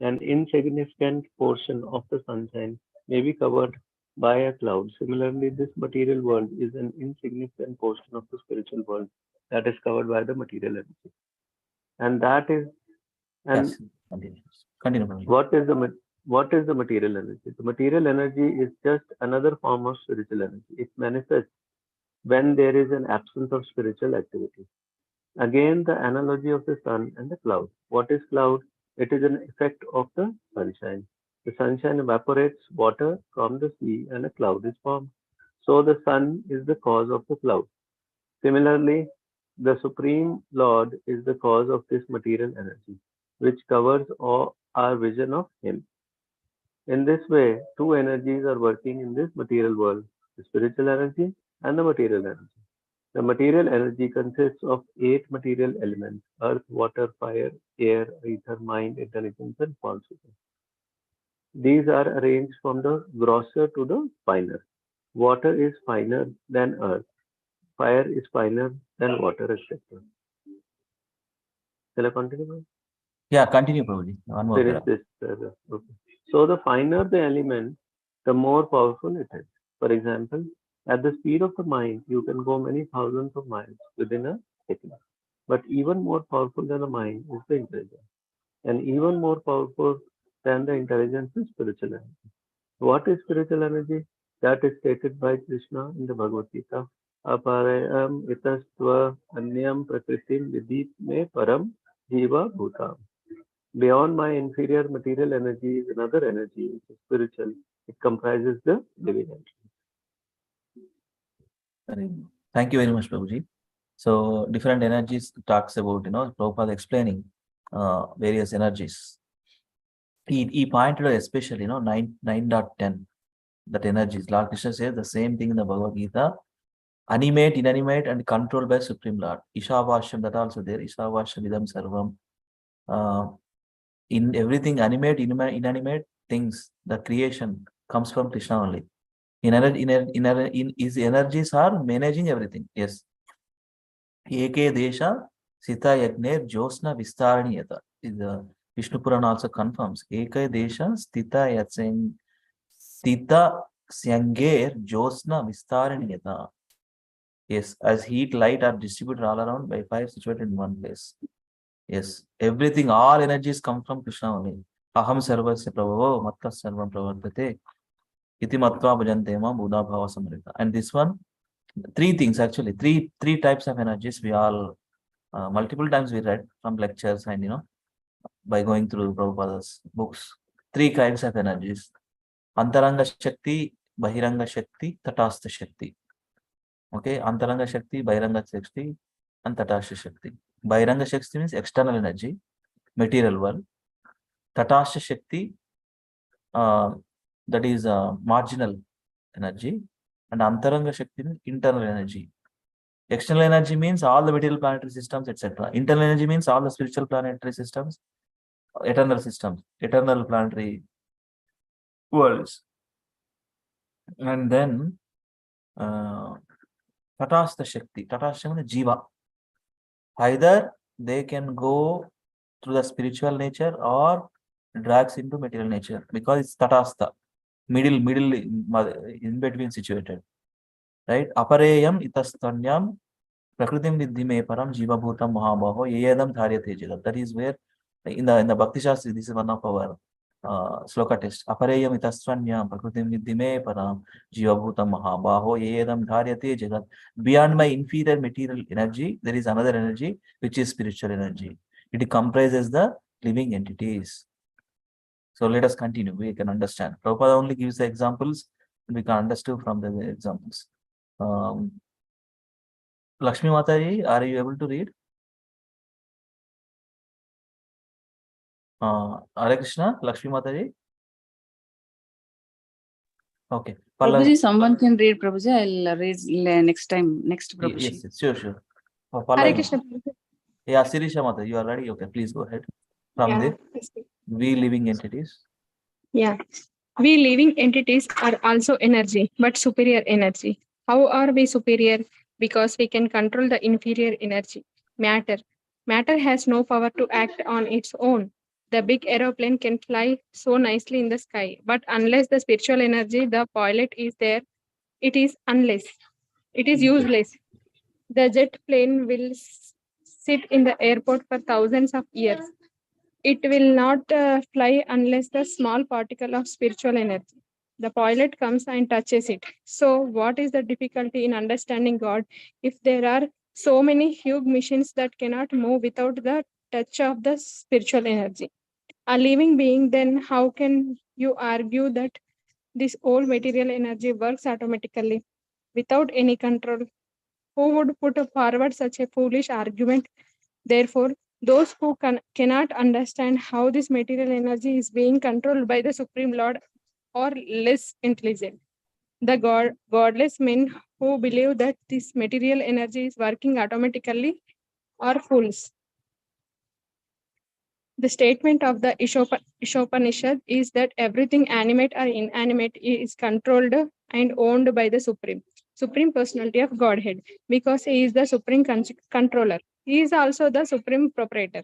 An insignificant portion of the sunshine may be covered by a cloud. Similarly, this material world is an insignificant portion of the spiritual world that is covered by the material energy. And that is, and Yes. Continue. what is the material energy? The material energy is just another form of spiritual energy. It manifests when there is an absence of spiritual activity. Again, the analogy of the sun and the cloud. What is cloud? It is an effect of the sunshine. The sunshine evaporates water from the sea and a cloud is formed. So the sun is the cause of the cloud. Similarly, the Supreme Lord is the cause of this material energy, which covers all our vision of Him. In this way, two energies are working in this material world, the spiritual energy and the material energy. The material energy consists of 8 material elements: earth, water, fire, air, ether, mind, intelligence, and consciousness. These are arranged from the grosser to the finer. Water is finer than earth, fire is finer than water, etc. Shall I continue? Yeah, continue, Prabhuji. One more Finish paragraph. this. Okay. So the finer the element, the more powerful it is. For example, at the speed of the mind, you can go many thousands of miles within a second. But even more powerful than the mind is the intelligence. And even more powerful then the intelligence is spiritual energy. What is spiritual energy? That is stated by Krishna in the Bhagavad Gita. Aparayam itastva anyam prakritim vidit me param jiva bhutam. Beyond my inferior material energy is another energy, which is spiritual. It comprises the living energy. Thank you very much, Prabhuji. So different energies talks about, Prabhupada explaining various energies. He pointed out especially, 9.10, that energies. Lord Krishna says the same thing in the Bhagavad Gita. Animate, inanimate, and controlled by Supreme Lord. Ishavasham, that also there. Ishavasham idam sarvam. In everything, animate, inanimate things, the creation comes from Krishna only. In his energies are managing everything. Yes. Eke desha sita yagner josna vistaraniyata. The Vishnu Purana also confirms. Eke desha stita syangir josna vistaraniyata. Yes, as heat, light are distributed all around by fire situated in one place. Yes, everything, all energies come from Krishna only. Aham sarvasya prabhavo matta sarvam pravartate iti matva bhajante ma buddha bhava samrita. And this one, three things actually, three types of energies we all, multiple times we read from lectures and, by going through Prabhupada's books. Three kinds of energies. Antaranga Shakti, Bahiranga Shakti, Tatastha Shakti. Okay, Antaranga Shakti, Bahiranga Shakti, and Tatastha Shakti. Bahiranga Shakti means external energy, material world. Tatastha Shakti, that is marginal energy. And Antaranga Shakti means internal energy. External energy means all the material planetary systems, etc. Internal energy means all the spiritual planetary systems, eternal systems, eternal planetary worlds. And then Tatastha Shakti. Tatastha means Jiva. Either they can go through the spiritual nature or drags into material nature, because it's Tatastha, middle in between situated. Right? Apareyam itastanyam prakritim vidhi me param jiva bhutam mahabaho yedam dharyate jagat. That is where in the Bhakti Shastri, this is one of our sloka test. Apareyam itastanyam prakritim vidhi me param jiva bhutam mahabaho yedam dharyate jagat. Beyond my inferior material energy, there is another energy which is spiritual energy. It comprises the living entities. So let us continue. We can understand. Prabhupada only gives the examples, and we can understand from the examples. Lakshmi Mataji, are you able to read? Hare Krishna, Lakshmi Mataji. Okay. Prabhuji, someone can read. Prabhuji, I'll read next time. Next Prabhuji. Yes, sure. Hare Krishna. Yeah, Sirisha Mataji, you are ready? Okay, please go ahead. From Yeah. there, we living entities. Yeah. We living entities are also energy, but superior energy. How are we superior? Because we can control the inferior energy, matter. Matter has no power to act on its own. The big aeroplane can fly so nicely in the sky, but unless the spiritual energy, the pilot is there, it is useless. The jet plane will sit in the airport for thousands of years. It will not fly unless the small particle of spiritual energy, the pilot, comes and touches it. So, what is the difficulty in understanding God if there are so many huge machines that cannot move without the touch of the spiritual energy? A living being, then how can you argue that this old material energy works automatically without any control? Who would put forward such a foolish argument? Therefore, those who cannot understand how this material energy is being controlled by the Supreme Lord are less intelligent. The godless men who believe that this material energy is working automatically are fools. The statement of the Ishopanishad is that everything animate or inanimate is controlled and owned by the Supreme Personality of Godhead, because He is the Supreme Controller. He is also the Supreme Proprietor.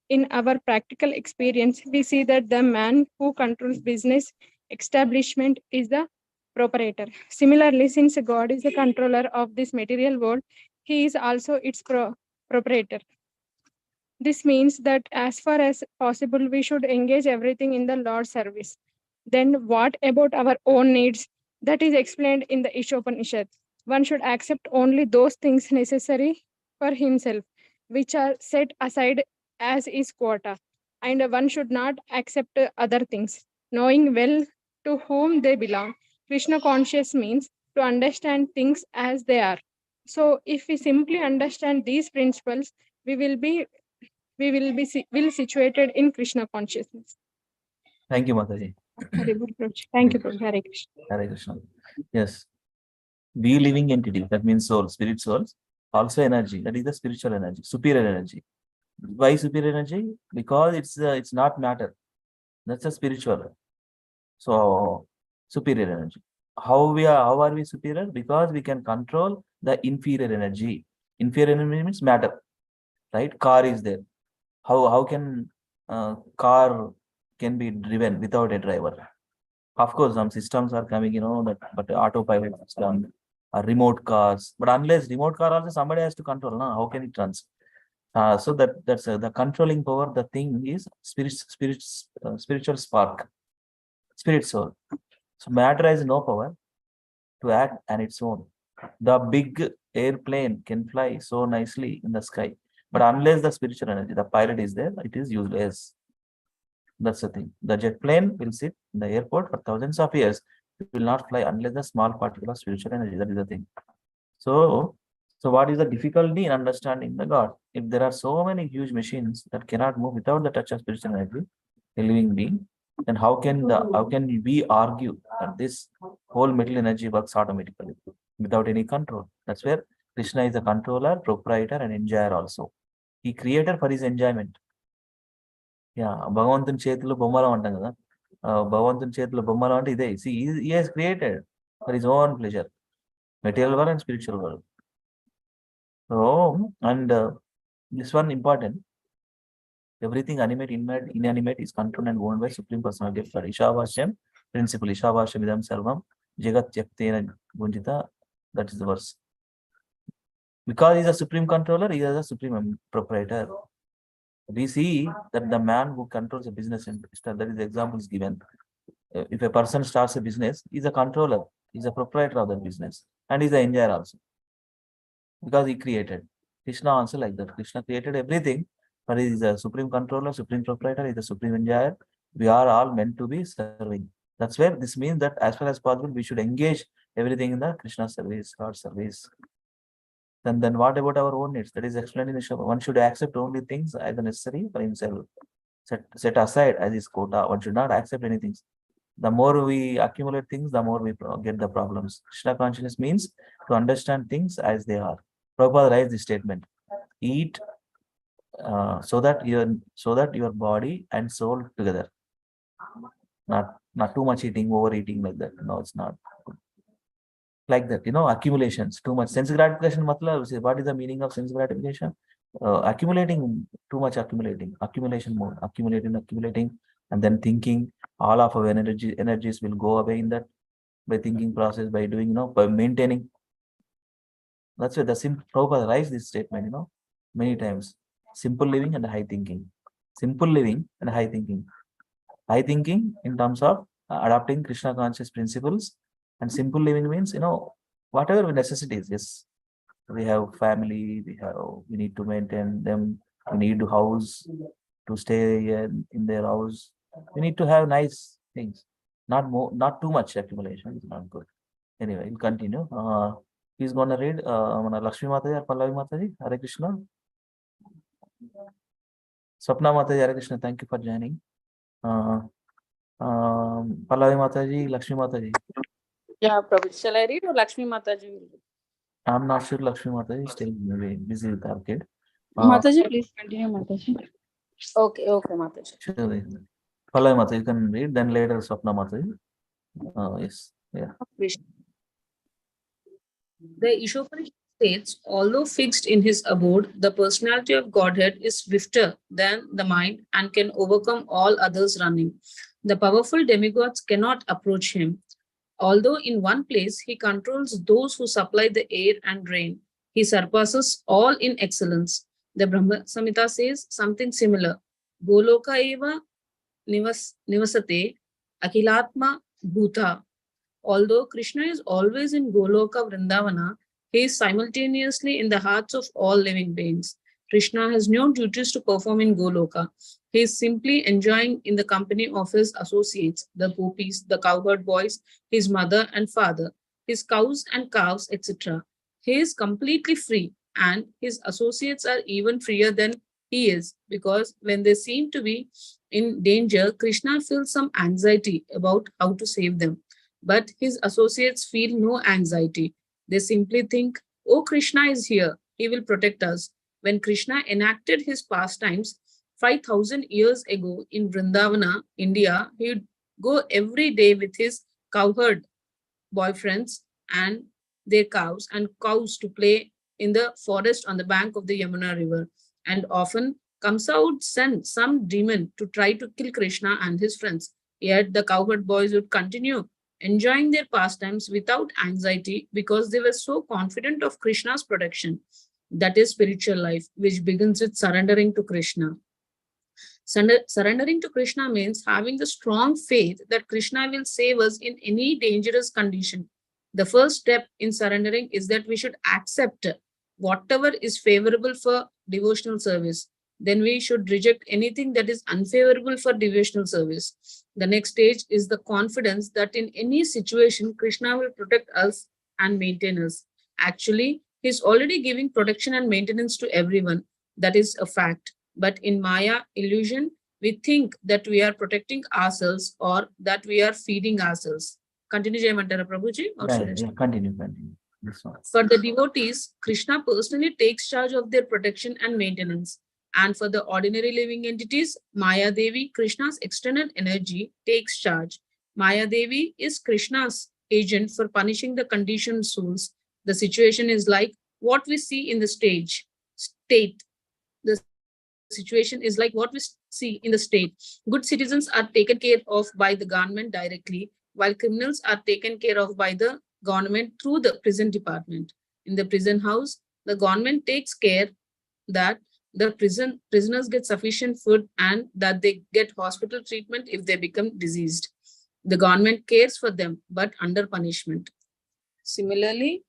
In our practical experience, we see that the man who controls business establishment is the proprietor. Similarly, since God is the controller of this material world, He is also its proprietor. This means that as far as possible, we should engage everything in the Lord's service. Then what about our own needs? That is explained in the Ishopanishad. One should accept only those things necessary for himself, which are set aside as his quota, and one should not accept other things, knowing well to whom they belong. Krishna conscious means to understand things as they are. So, if we simply understand these principles, we will be will situated in Krishna consciousness. Thank you, Mataji. Hare Krishna. Thank you, Prabhu. Hare Krishna. Hare Krishna. Yes. We living entity, that means soul, spirit souls, also energy, that is the spiritual energy, superior energy. Why superior energy? Because it's not matter. That's a spiritual. So superior energy. How are we superior? Because we can control the inferior energy. Inferior energy means matter, right? Car is there. How can car can be driven without a driver? Of course, some systems are coming, that but autopilot system, remote cars. But unless remote car also somebody has to control, no? How can it runs? So that's the controlling power. The thing is spiritual spark, spirit soul. So matter has no power to act on its own. The big airplane can fly so nicely in the sky, but unless the spiritual energy, the pilot is there, it is useless. That's the thing. The jet plane will sit in the airport for thousands of years. It will not fly unless the small particle of spiritual energy. That is the thing. So what is the difficulty in understanding the God? If there are so many huge machines that cannot move without the touch of spiritual energy, a living being, then how can we argue that this whole mental energy works automatically without any control? That's where Krishna is the controller, proprietor, and enjoyer also. He created for his enjoyment. Yeah భగవంతుని చేతిలో బొమ్మలు అంటాం కదా భగవంతుని చేతిలో బొమ్మలు అంటే ఇదే he has created for his own pleasure, material world and spiritual world. So and this one important, everything animate, inanimate is controlled and owned by Supreme Personality of God. Ishavashyam principle, Ishavashyam idam sarvam jagat yaktena gunjita, that is the verse. Because he is a supreme controller, he is a supreme proprietor. We see that the man who controls a business, and that is the example is given. If a person starts a business, he's a controller, he's a proprietor of that business, and he's the enjoyer also. Because he created. Krishna also like that. Krishna created everything, but he is a supreme controller, supreme proprietor, he is the supreme enjoyer. We are all meant to be serving. That's where this means that as far as possible, we should engage everything in the Krishna service, God service. Then what about our own needs? That is explained in the Shloka. One should accept only things as necessary for himself. Set aside as his quota. One should not accept anything. The more we accumulate things, the more we get the problems. Krishna consciousness means to understand things as they are. Prabhupada writes this statement: eat so that your body and soul together. Not too much eating, overeating like that. No, it's not like that. Accumulations, too much sense gratification. What is the meaning of sense gratification? Accumulating, too much accumulation mode, accumulating, and then thinking all of our energies will go away in that by thinking process, by doing, by maintaining. That's why the Prabhupada writes this statement, many times. Simple living and high thinking. Simple living and high thinking. High thinking in terms of adopting Krishna conscious principles, and simple living means, whatever necessities. Yes, we have family, we need to maintain them, we need a house to stay in their house, we need to have nice things, not too much accumulation is not good. Anyway, we'll continue. He's gonna read Lakshmi Mataji or Pallavi Mataji. Hare Krishna. Swapna Mataji, Hare Krishna, thank you for joining. Pallavi Mataji, Lakshmi Mataji. Yeah, Prabhu. Shall I read or Lakshmi Mataji will read? I'm not sure Lakshmi Mataji is still maybe busy with our kid. Mataji, please continue, Mataji. Okay, Mataji. Surely. Pallavi Mataji, you can read, then later Swapna Mataji. Yes, yeah. The Ishopanishad states, although fixed in his abode, the personality of Godhead is swifter than the mind and can overcome all others running. The powerful demigods cannot approach him. Although in one place he controls those who supply the air and rain, he surpasses all in excellence. The Brahma Samhita says something similar. Goloka eva nivasate akilatma bhuta. Although Krishna is always in Goloka Vrindavana, he is simultaneously in the hearts of all living beings. Krishna has no duties to perform in Goloka. He is simply enjoying in the company of his associates, the gopis, the cowherd boys, his mother and father, his cows and calves, etc. He is completely free, and his associates are even freer than he is, because when they seem to be in danger, Krishna feels some anxiety about how to save them. But his associates feel no anxiety. They simply think, oh, Krishna is here, he will protect us. When Krishna enacted his pastimes 5,000 years ago in Vrindavana, India, he would go every day with his cowherd boyfriends and their cows to play in the forest on the bank of the Yamuna River, and often Kamsa would send some demon to try to kill Krishna and his friends. Yet the cowherd boys would continue enjoying their pastimes without anxiety because they were so confident of Krishna's protection. That is spiritual life, which begins with surrendering to Krishna. Surrendering to Krishna means having the strong faith that Krishna will save us in any dangerous condition. The first step in surrendering is that we should accept whatever is favorable for devotional service. Then we should reject anything that is unfavorable for devotional service. The next stage is the confidence that in any situation, Krishna will protect us and maintain us. Actually, he is already giving protection and maintenance to everyone. That is a fact. But in Maya illusion, we think that we are protecting ourselves or that we are feeding ourselves. Continue, Jayamantara Prabhuji. Or Yeah, should I yeah, start? continue. This one. For the devotees, Krishna personally takes charge of their protection and maintenance. And for the ordinary living entities, Maya Devi, Krishna's external energy, takes charge. Maya Devi is Krishna's agent for punishing the conditioned souls. The situation is like what we see in the state. The situation is like what we see in the state. Good citizens are taken care of by the government directly, while criminals are taken care of by the government through the prison department. In the prison house, the government takes care that the prisoners get sufficient food and that they get hospital treatment if they become diseased. The government cares for them, but under punishment. Similarly,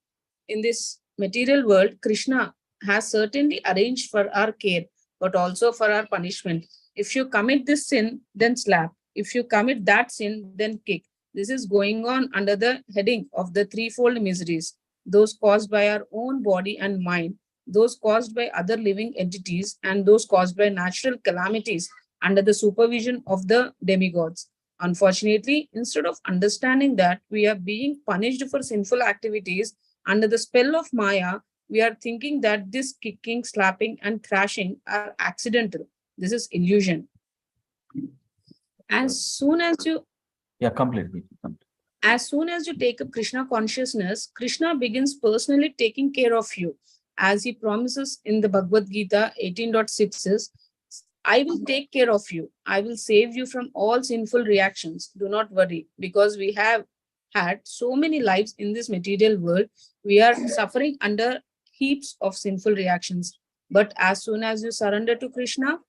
in this material world, Krishna has certainly arranged for our care, but also for our punishment. If you commit this sin, then slap. If you commit that sin, then kick. This is going on under the heading of the threefold miseries, those caused by our own body and mind, those caused by other living entities, and those caused by natural calamities under the supervision of the demigods. Unfortunately, instead of understanding that we are being punished for sinful activities under the spell of Maya, we are thinking that this kicking, slapping, and thrashing are accidental. This is illusion. As soon as you Yeah, completely. as soon as you take up Krishna consciousness, Krishna begins personally taking care of you. As he promises in the Bhagavad Gita 18.6 says, I will take care of you. I will save you from all sinful reactions. Do not worry, because we have had so many lives in this material world. We are suffering under heaps of sinful reactions. But as soon as you surrender to Krishna,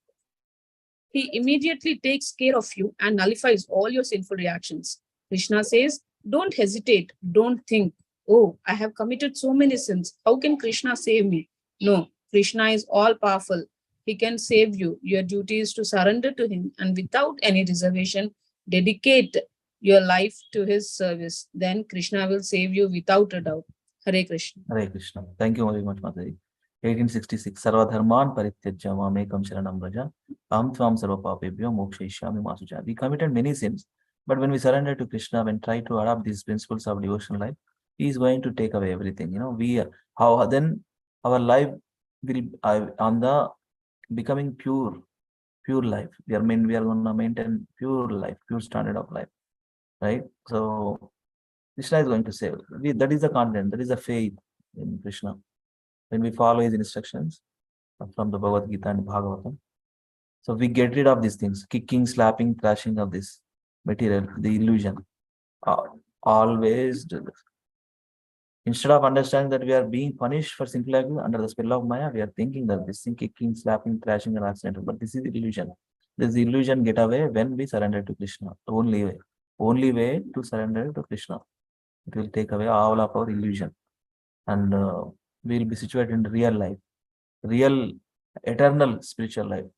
he immediately takes care of you and nullifies all your sinful reactions. Krishna says, don't hesitate, don't think, oh, I have committed so many sins. How can Krishna save me? No, Krishna is all powerful. He can save you. Your duty is to surrender to him and without any reservation, dedicate your life to his service. Then Krishna will save you without a doubt. Hare Krishna. Hare Krishna. Thank you very much, Mataji. 1866. Sarva dharman parityajya mamekam sharanam vraja. Aham tvam sarva papebhyo mokshayishyami ma suja. We committed many sins, but when we surrender to Krishna, when try to adopt these principles of devotional life, he is going to take away everything. How then our life will on the becoming pure life. We are going to maintain pure life, pure standard of life, right? So Krishna is going to save. That is the confidence, that is the faith in Krishna. When we follow his instructions from the Bhagavad Gita and Bhagavatam, so we get rid of these things, kicking, slapping, thrashing of this material, the illusion. Always do this. Instead of understanding that we are being punished for simple actions under the spell of Maya, we are thinking that this thing kicking, slapping, thrashing, and accidental. But this is illusion. This illusion get away when we surrender to Krishna. The only way. Only way to surrender to Krishna. It will take away all of our illusion. And we will be situated in real life. Real, eternal spiritual life.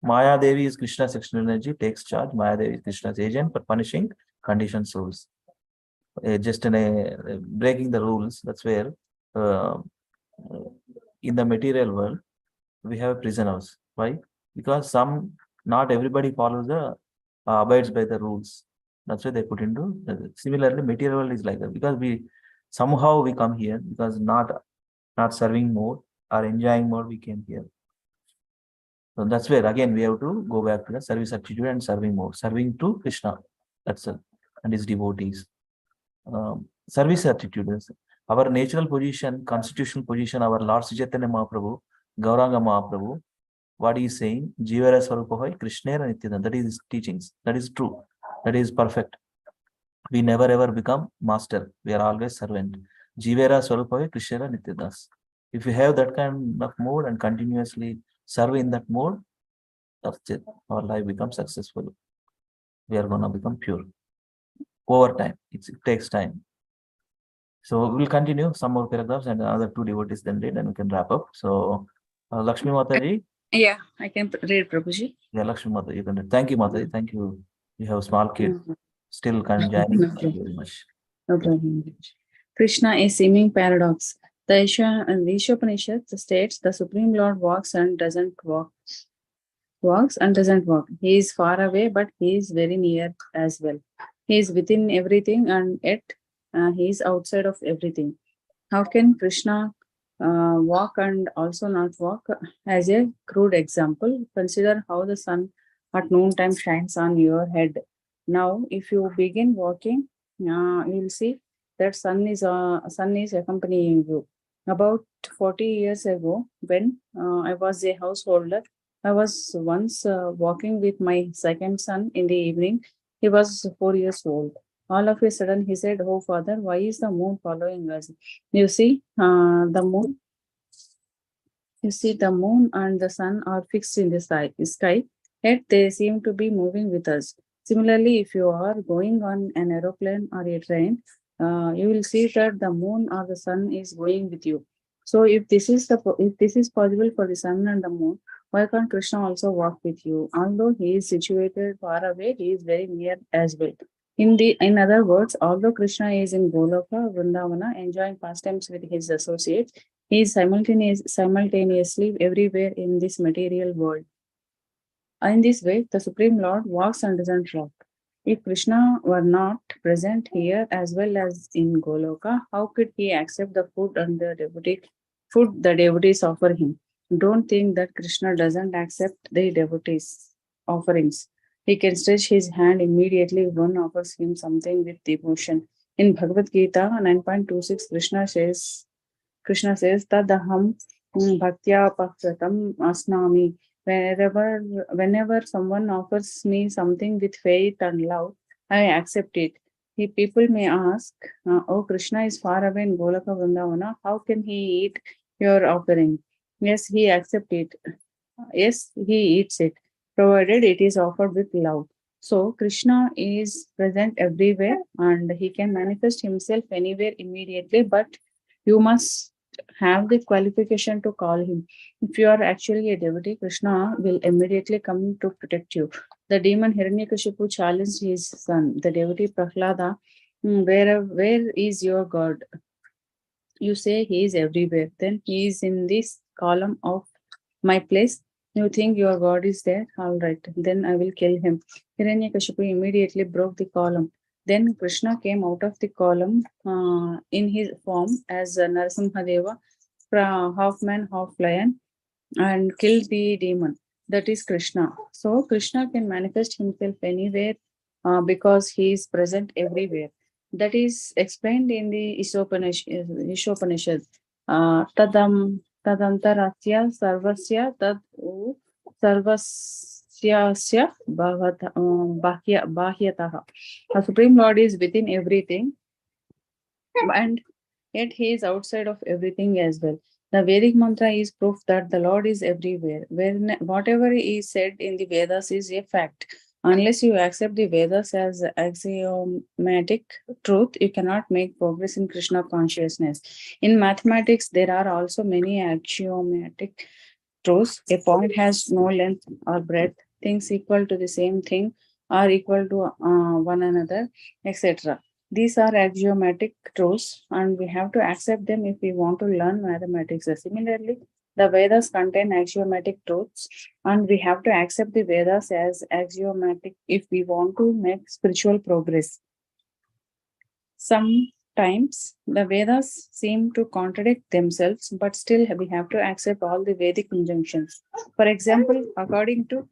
Maya Devi is Krishna's external energy, takes charge. Maya Devi is Krishna's agent for punishing conditioned souls. Just in a breaking the rules. That's where in the material world we have a prison house. Why? Because not everybody follows the abides by the rules. That's why they put into. Similarly, material world is like that because we somehow we come here because not serving mode or enjoying mode we came here. So that's where again we have to go back to the service attitude and serving mode, serving to Krishna. That's it, and his devotees. Service attitude is our natural position, constitutional position, our Lord Sri Chaitanya Mahaprabhu, Gauranga Mahaprabhu, what he is saying, Jivara Swarupohai, Krishnera Nityananda, that is his teachings. That is true. That is perfect. We never ever become master. We are always servant. Jivara Swarupohai, Krishnera Nityananda. If we have that kind of mode and continuously serve in that mode, that's it. Our life becomes successful. We are going to become pure. Over time, it takes time. So we'll continue some more paragraphs and another two devotees then read and we can wrap up. So Lakshmi Mataji. Yeah, I can read, Prabhuji. Yeah, Lakshmi Mataji, you can read. Thank you, Mataji. Thank you. You have a small kid. Still can join. Thank you very much. No problem. Krishna is seeming paradox. The Ishopanishad states the Supreme Lord walks and doesn't walk. Walks and doesn't walk. He is far away, but he is very near as well. He is within everything and yet he is outside of everything. How can Krishna walk and also not walk? As a crude example, consider how the sun at noontime shines on your head. Now, if you begin walking, you will see that sun is accompanying you. About 40 years ago, when I was a householder, I was once walking with my second son in the evening. He was 4 years old. All of a sudden, he said, "Oh, father, why is the moon following us?" You see, the moon. You see, the moon and the sun are fixed in the sky, yet they seem to be moving with us. Similarly, if you are going on an aeroplane or a train, you will see that the moon or the sun is going with you. So, if this is possible for the sun and the moon, why can't Krishna also walk with you? Although he is situated far away, he is very near as well. In other words, although Krishna is in Goloka, Vrindavana, enjoying pastimes with his associates, he is simultaneously everywhere in this material world. In this way, the Supreme Lord walks and doesn't walk. If Krishna were not present here as well as in Goloka, how could he accept the food the devotees offer him? Don't think that Krishna doesn't accept the devotees' offerings. He can stretch his hand immediately if one offers him something with devotion. In Bhagavad Gita 9.26, Krishna says that Tadaham bhaktya pakratam asnami. Whenever someone offers me something with faith and love, I accept it. People may ask, "Oh, Krishna is far away in Golaka Vrindavana. How can he eat your offering?" Yes, he accepts it. Yes, he eats it, provided it is offered with love. So, Krishna is present everywhere and he can manifest himself anywhere immediately, but you must have the qualification to call him. If you are actually a devotee, Krishna will immediately come to protect you. The demon Hiranyakashipu challenged his son, the devotee Prahlada, where is your God? You say he is everywhere. Then he is in this column of my place. You think your God is there? All right. Then I will kill him. Hiranyakashipu immediately broke the column. Then Krishna came out of the column in his form as Narasimhadeva, half man, half lion, and killed the demon. That is Krishna. So Krishna can manifest himself anywhere because he is present everywhere. That is explained in the Ishopanishad. Tadantarasya sarvasya tad sarvasyasya bahyataha. The Supreme Lord is within everything and yet he is outside of everything as well. The Vedic mantra is proof that the Lord is everywhere. Whatever is said in the Vedas is a fact. Unless you accept the Vedas as axiomatic truth, you cannot make progress in Krishna consciousness. In mathematics, there are also many axiomatic truths. A point has no length or breadth. Things equal to the same thing are equal to one another, etc. These are axiomatic truths, and we have to accept them if we want to learn mathematics. Similarly, the Vedas contain axiomatic truths, and we have to accept the Vedas as axiomatic if we want to make spiritual progress. Sometimes the Vedas seem to contradict themselves, but still we have to accept all the Vedic injunctions. For example, according to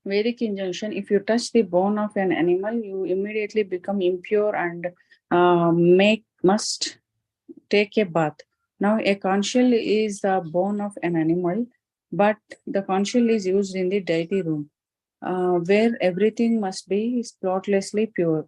Vedic injunction, if you touch the bone of an animal, you immediately become impure and must take a bath. Now, a conch shell is the bone of an animal, but the conch shell is used in the deity room, where everything must be spotlessly pure.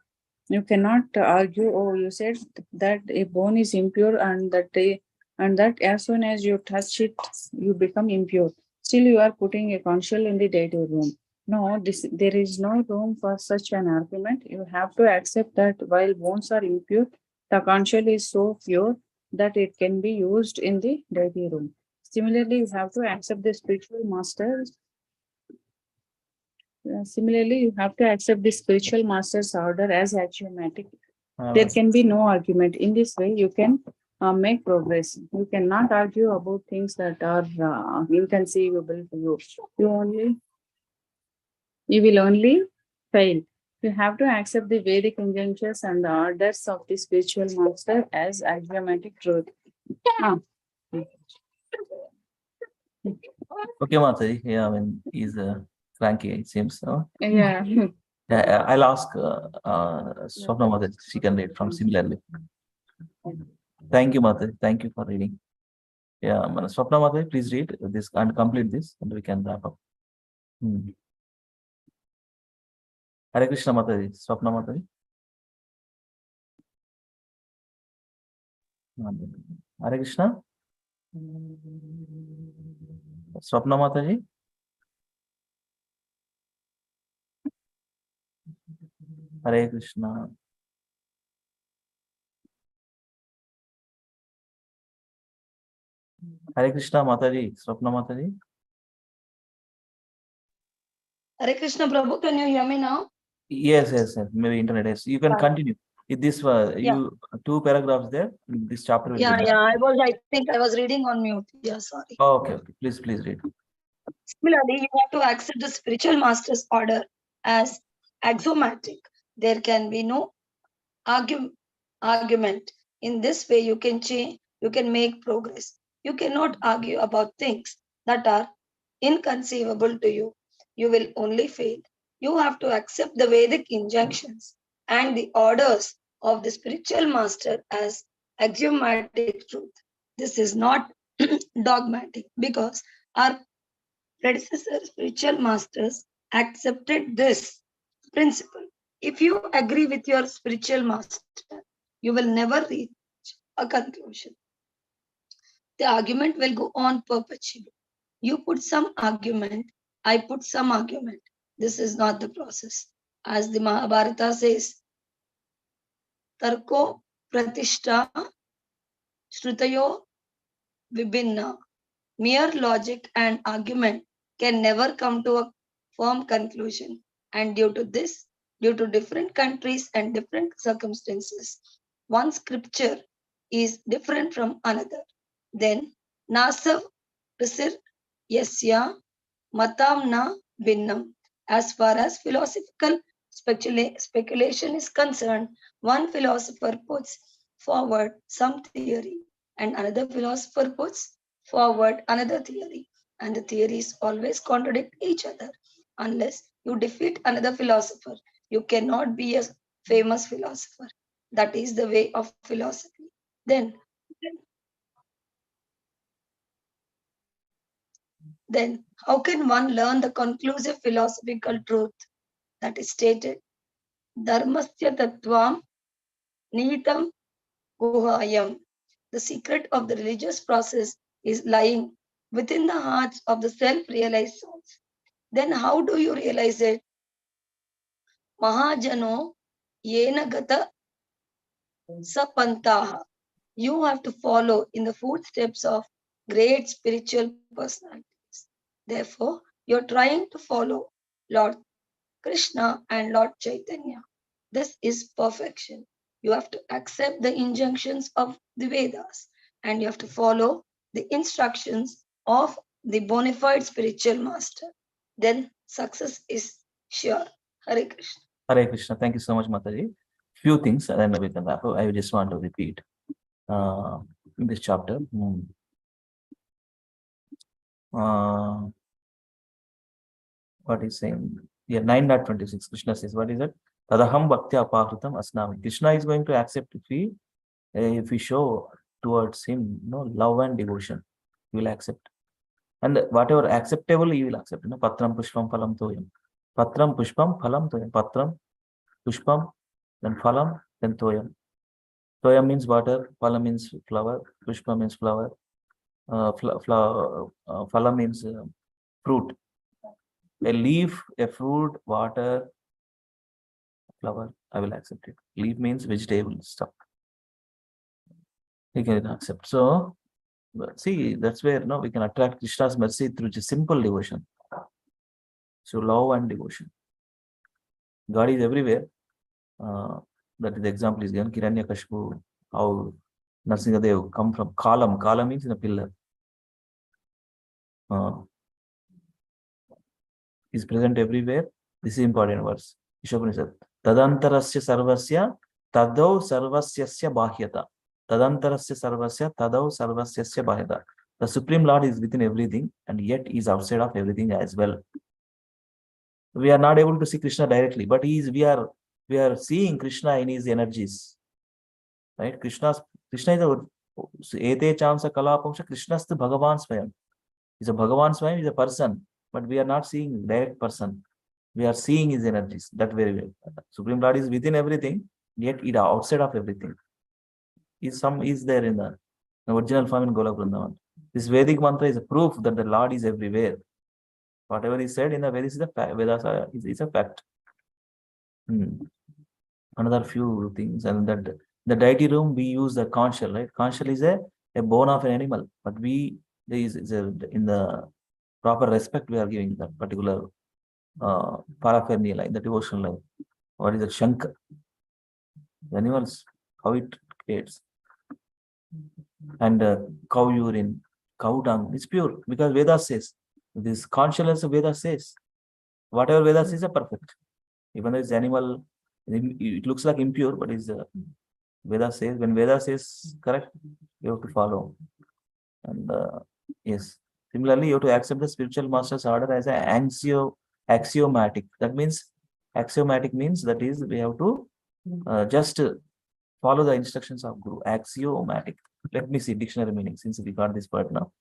You cannot argue, oh, you said that a bone is impure and that as soon as you touch it, you become impure. Still, you are putting a conch shell in the deity room. No, there is no room for such an argument. You have to accept that while bones are impure, the conch shell is so pure that it can be used in the deity room. Similarly, you have to accept the spiritual masters. Similarly, you have to accept the spiritual master's order as axiomatic. There can be no argument. In this way, you can make progress. You cannot argue about things that are inconceivable to you. You will only fail. You have to accept the Vedic injunctions and the orders of the spiritual master as axiomatic truth. Ah. Okay, Mataji. Yeah, I mean, he's cranky, it seems. Yeah. Yeah, I'll ask Swapna Mataji. She can read from similarly. Thank you, Mataji. Thank you for reading. Yeah, Swapna Mataji, please read this and complete this, and we can wrap up. Hare Krishna Mataji. Swapna Mataji. Hare Krishna. Swapna Mataji. Hare Krishna. Hare Krishna Mataji. Swapna Mataji. Hare Krishna Prabhu, can you hear me now? Yes. Maybe internet is. You can continue. If this you 2 paragraphs there. This chapter will be done. I think I was reading on mute. Yeah, sorry. Okay. Please read. Similarly, you have to accept the spiritual master's order as axiomatic. There can be no argument. In this way, you can change, you can make progress. You cannot argue about things that are inconceivable to you. You will only fail. You have to accept the Vedic injunctions and the orders of the spiritual master as axiomatic truth. This is not dogmatic because our predecessor spiritual masters accepted this principle. If you agree with your spiritual master, you will never reach a conclusion. The argument will go on perpetually. You put some argument, I put some argument. This is not the process. As the Mahabharata says, Tarko Pratishta Shrutayo Vibhinna. Mere logic and argument can never come to a firm conclusion. And due to this, due to different countries and different circumstances, one scripture is different from another. Then, Nasav Prisir Yasya Matamna Binnam. As far as philosophical speculation is concerned, one philosopher puts forward some theory and another philosopher puts forward another theory, and the theories always contradict each other. Unless you defeat another philosopher, you cannot be a famous philosopher. That is the way of philosophy. Then how can one learn the conclusive philosophical truth that is stated? Dharmasya tattvam nihitam Guhayam. The secret of the religious process is lying within the hearts of the self-realized souls. Then how do you realize it? Mahajano yena gata sapantaha. You have to follow in the footsteps of great spiritual personalities. Therefore, you're trying to follow Lord Krishna and Lord Chaitanya. This is perfection. You have to accept the injunctions of the Vedas and you have to follow the instructions of the bona fide spiritual master. Then success is sure. Hare Krishna. Hare Krishna. Thank you so much, Mataji. Few things, and then we can wrap up. I just want to repeat in this chapter. What is saying? Yeah, 9.26. Krishna says, what is it? Tadaham bhaktya apahritam asnami. Krishna is going to accept if we show towards him love and devotion. He will accept. And whatever acceptable, he will accept. Patram pushpam phalam toyam. Patram pushpam phalam toyam. Patram pushpam, then phalam, then toyam. Toyam means water, phalam means flower, pushpam means flower, phalam means fruit. A leaf, a fruit, water, flower, I will accept it. Leaf means vegetable stuff. He can accept. So, see, that's where we can attract Krishna's mercy through just simple devotion. So, love and devotion. God is everywhere. That is the example is given. Hiranyakashipu, how Narsingadev come from Kalam. Kalam means in a pillar. Is present everywhere. This is important verse. Ishopanishad. Tadantarasya sarvasya tadau sarvasyasya bahyata. Tadantarasya sarvasya tadau sarvasyasya bahyata. The Supreme Lord is within everything and yet is outside of everything as well. We are not able to see Krishna directly, but we are seeing Krishna in his energies. Right? Krishna is a Ete Chamsa Kalapamsha, Krishna's the Bhagavan Swayam. He's a Bhagavan Swayam, he's a person, but we are not seeing direct person. We are seeing his energies. That very well. Supreme Lord is within everything, yet it outside of everything. Is there in the original form in Golak Vrindavan. This Vedic mantra is a proof that the Lord is everywhere. Whatever is said in the Vedas is a fact. Another few things, and that the deity room we use the conch shell, right? Conch shell is a bone of an animal, but in the proper respect we are giving that particular paraphernalia in the devotional life. What is it? Shankar. The animals, how it creates. And cow urine, cow dung, it's pure because Veda says. This consciousness of Veda says. Whatever Veda says is perfect. Even though it's animal, it looks like impure, but it's Veda says. When Veda says correct, you have to follow. And yes. Similarly, you have to accept the spiritual master's order as an axiomatic. That means axiomatic means that is we have to just follow the instructions of Guru. Axiomatic. Let me see dictionary meaning since we got this part now.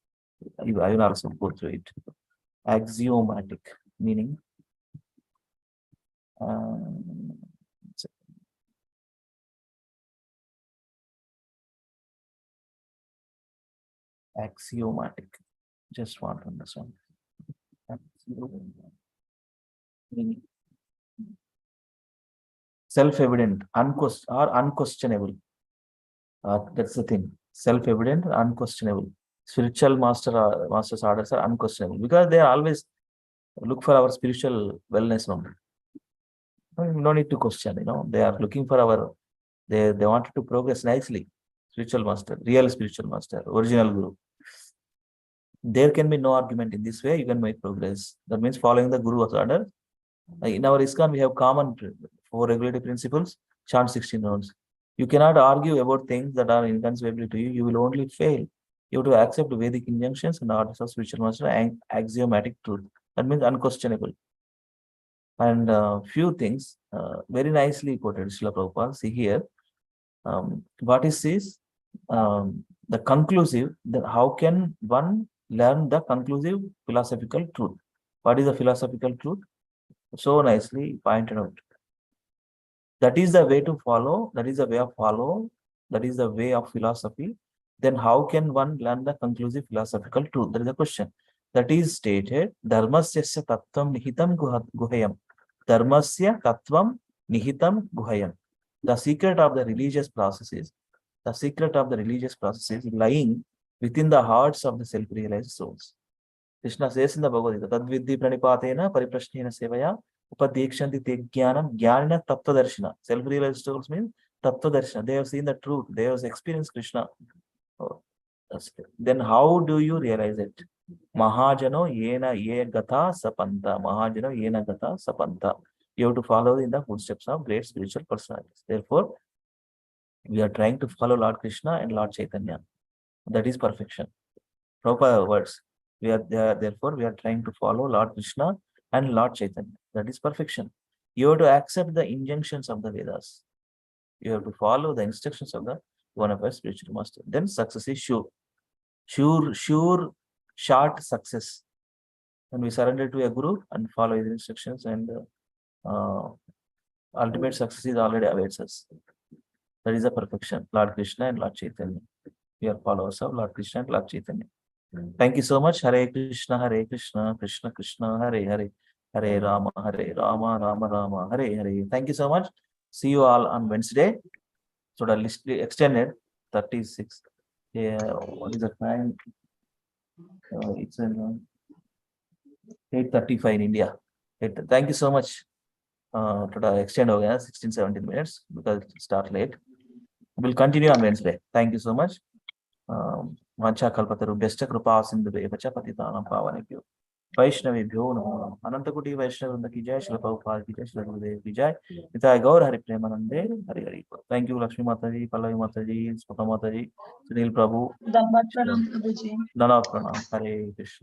I will also go through it. Axiomatic meaning. Axiomatic. Just want to understand. Self-evident, unquestionable. That's the thing. Self-evident, unquestionable. Spiritual master's orders are unquestionable because they always look for our spiritual wellness only. No need to question. They are looking for they wanted to progress nicely. Spiritual master, real spiritual master, original Guru. There can be no argument in this way. You can make progress. That means following the Guru's order. In our ISKCON, we have common 4 regulative principles, chant 16 rounds. You cannot argue about things that are inconceivable to you. You will only fail. You have to accept Vedic injunctions and orders of spiritual master and axiomatic truth. That means unquestionable. And few things very nicely quoted, Srila Prabhupada. See here, what is this? The conclusive, how can one learn the conclusive philosophical truth? What is the philosophical truth? So nicely pointed out. That is the way to follow. That is the way of follow that is the way of philosophy, then how can one learn the conclusive philosophical truth? That is the question. That is stated, Dharmasya tattvam nihitam guhayam. Dharmasya tattvam nihitam guhayam. The secret of the religious process is lying within the hearts of the self-realized souls. Krishna says in the Bhagavad Gita, Tadvidhi pranipatena pariprashnena sevaya upadyekshanti te jnanam jnanina tattvadarshina. Self-realized souls means tattvadarshina. They have seen the truth. They have experienced Krishna. Oh, then how do you realize it? Mahajano yena ye gata sapanta. Mahajano yena gata sapanta. You have to follow in the footsteps of great spiritual personalities. Therefore, we are trying to follow Lord Krishna and Lord Chaitanya. That is perfection. Proper words. Therefore, we are trying to follow Lord Krishna and Lord Chaitanya. That is perfection. You have to accept the injunctions of the Vedas. You have to follow the instructions of the one of our spiritual master. Then success is sure. Sure, short success. When we surrender to a guru and follow his instructions, and ultimate success is already awaits us. That is the perfection. Lord Krishna and Lord Chaitanya. We are followers of Lord Krishna and Lord Chaitanya. Thank you so much. Hare Krishna, Krishna Krishna, Hare Hare, Hare Rama, Rama Rama, Hare Hare. Thank you so much. See you all on Wednesday. So the list extended 36. Yeah, what is the time? It's 8:35 in India. Thank you so much. To extend 16-17 minutes because it start late. We'll continue on Wednesday. Thank you so much. Vancha kalpataru besta kripa sindhuve vacha patitanam pavanebhyo Vaishnavibhyo namo namaha. Anantakoti Vaishnavrinda ki jai, Srila Prabhupada ki jai, Srila Gurudev ki jai. Nitai Gaur Hari Premanande, Hari Hari. Thank you, Lakshmi Mataji, Pallavi Mataji, Spota Mataji, Sunil Prabhu. Dhamma Pranam Prabhuji. Nana Pranam. Hare Krishna.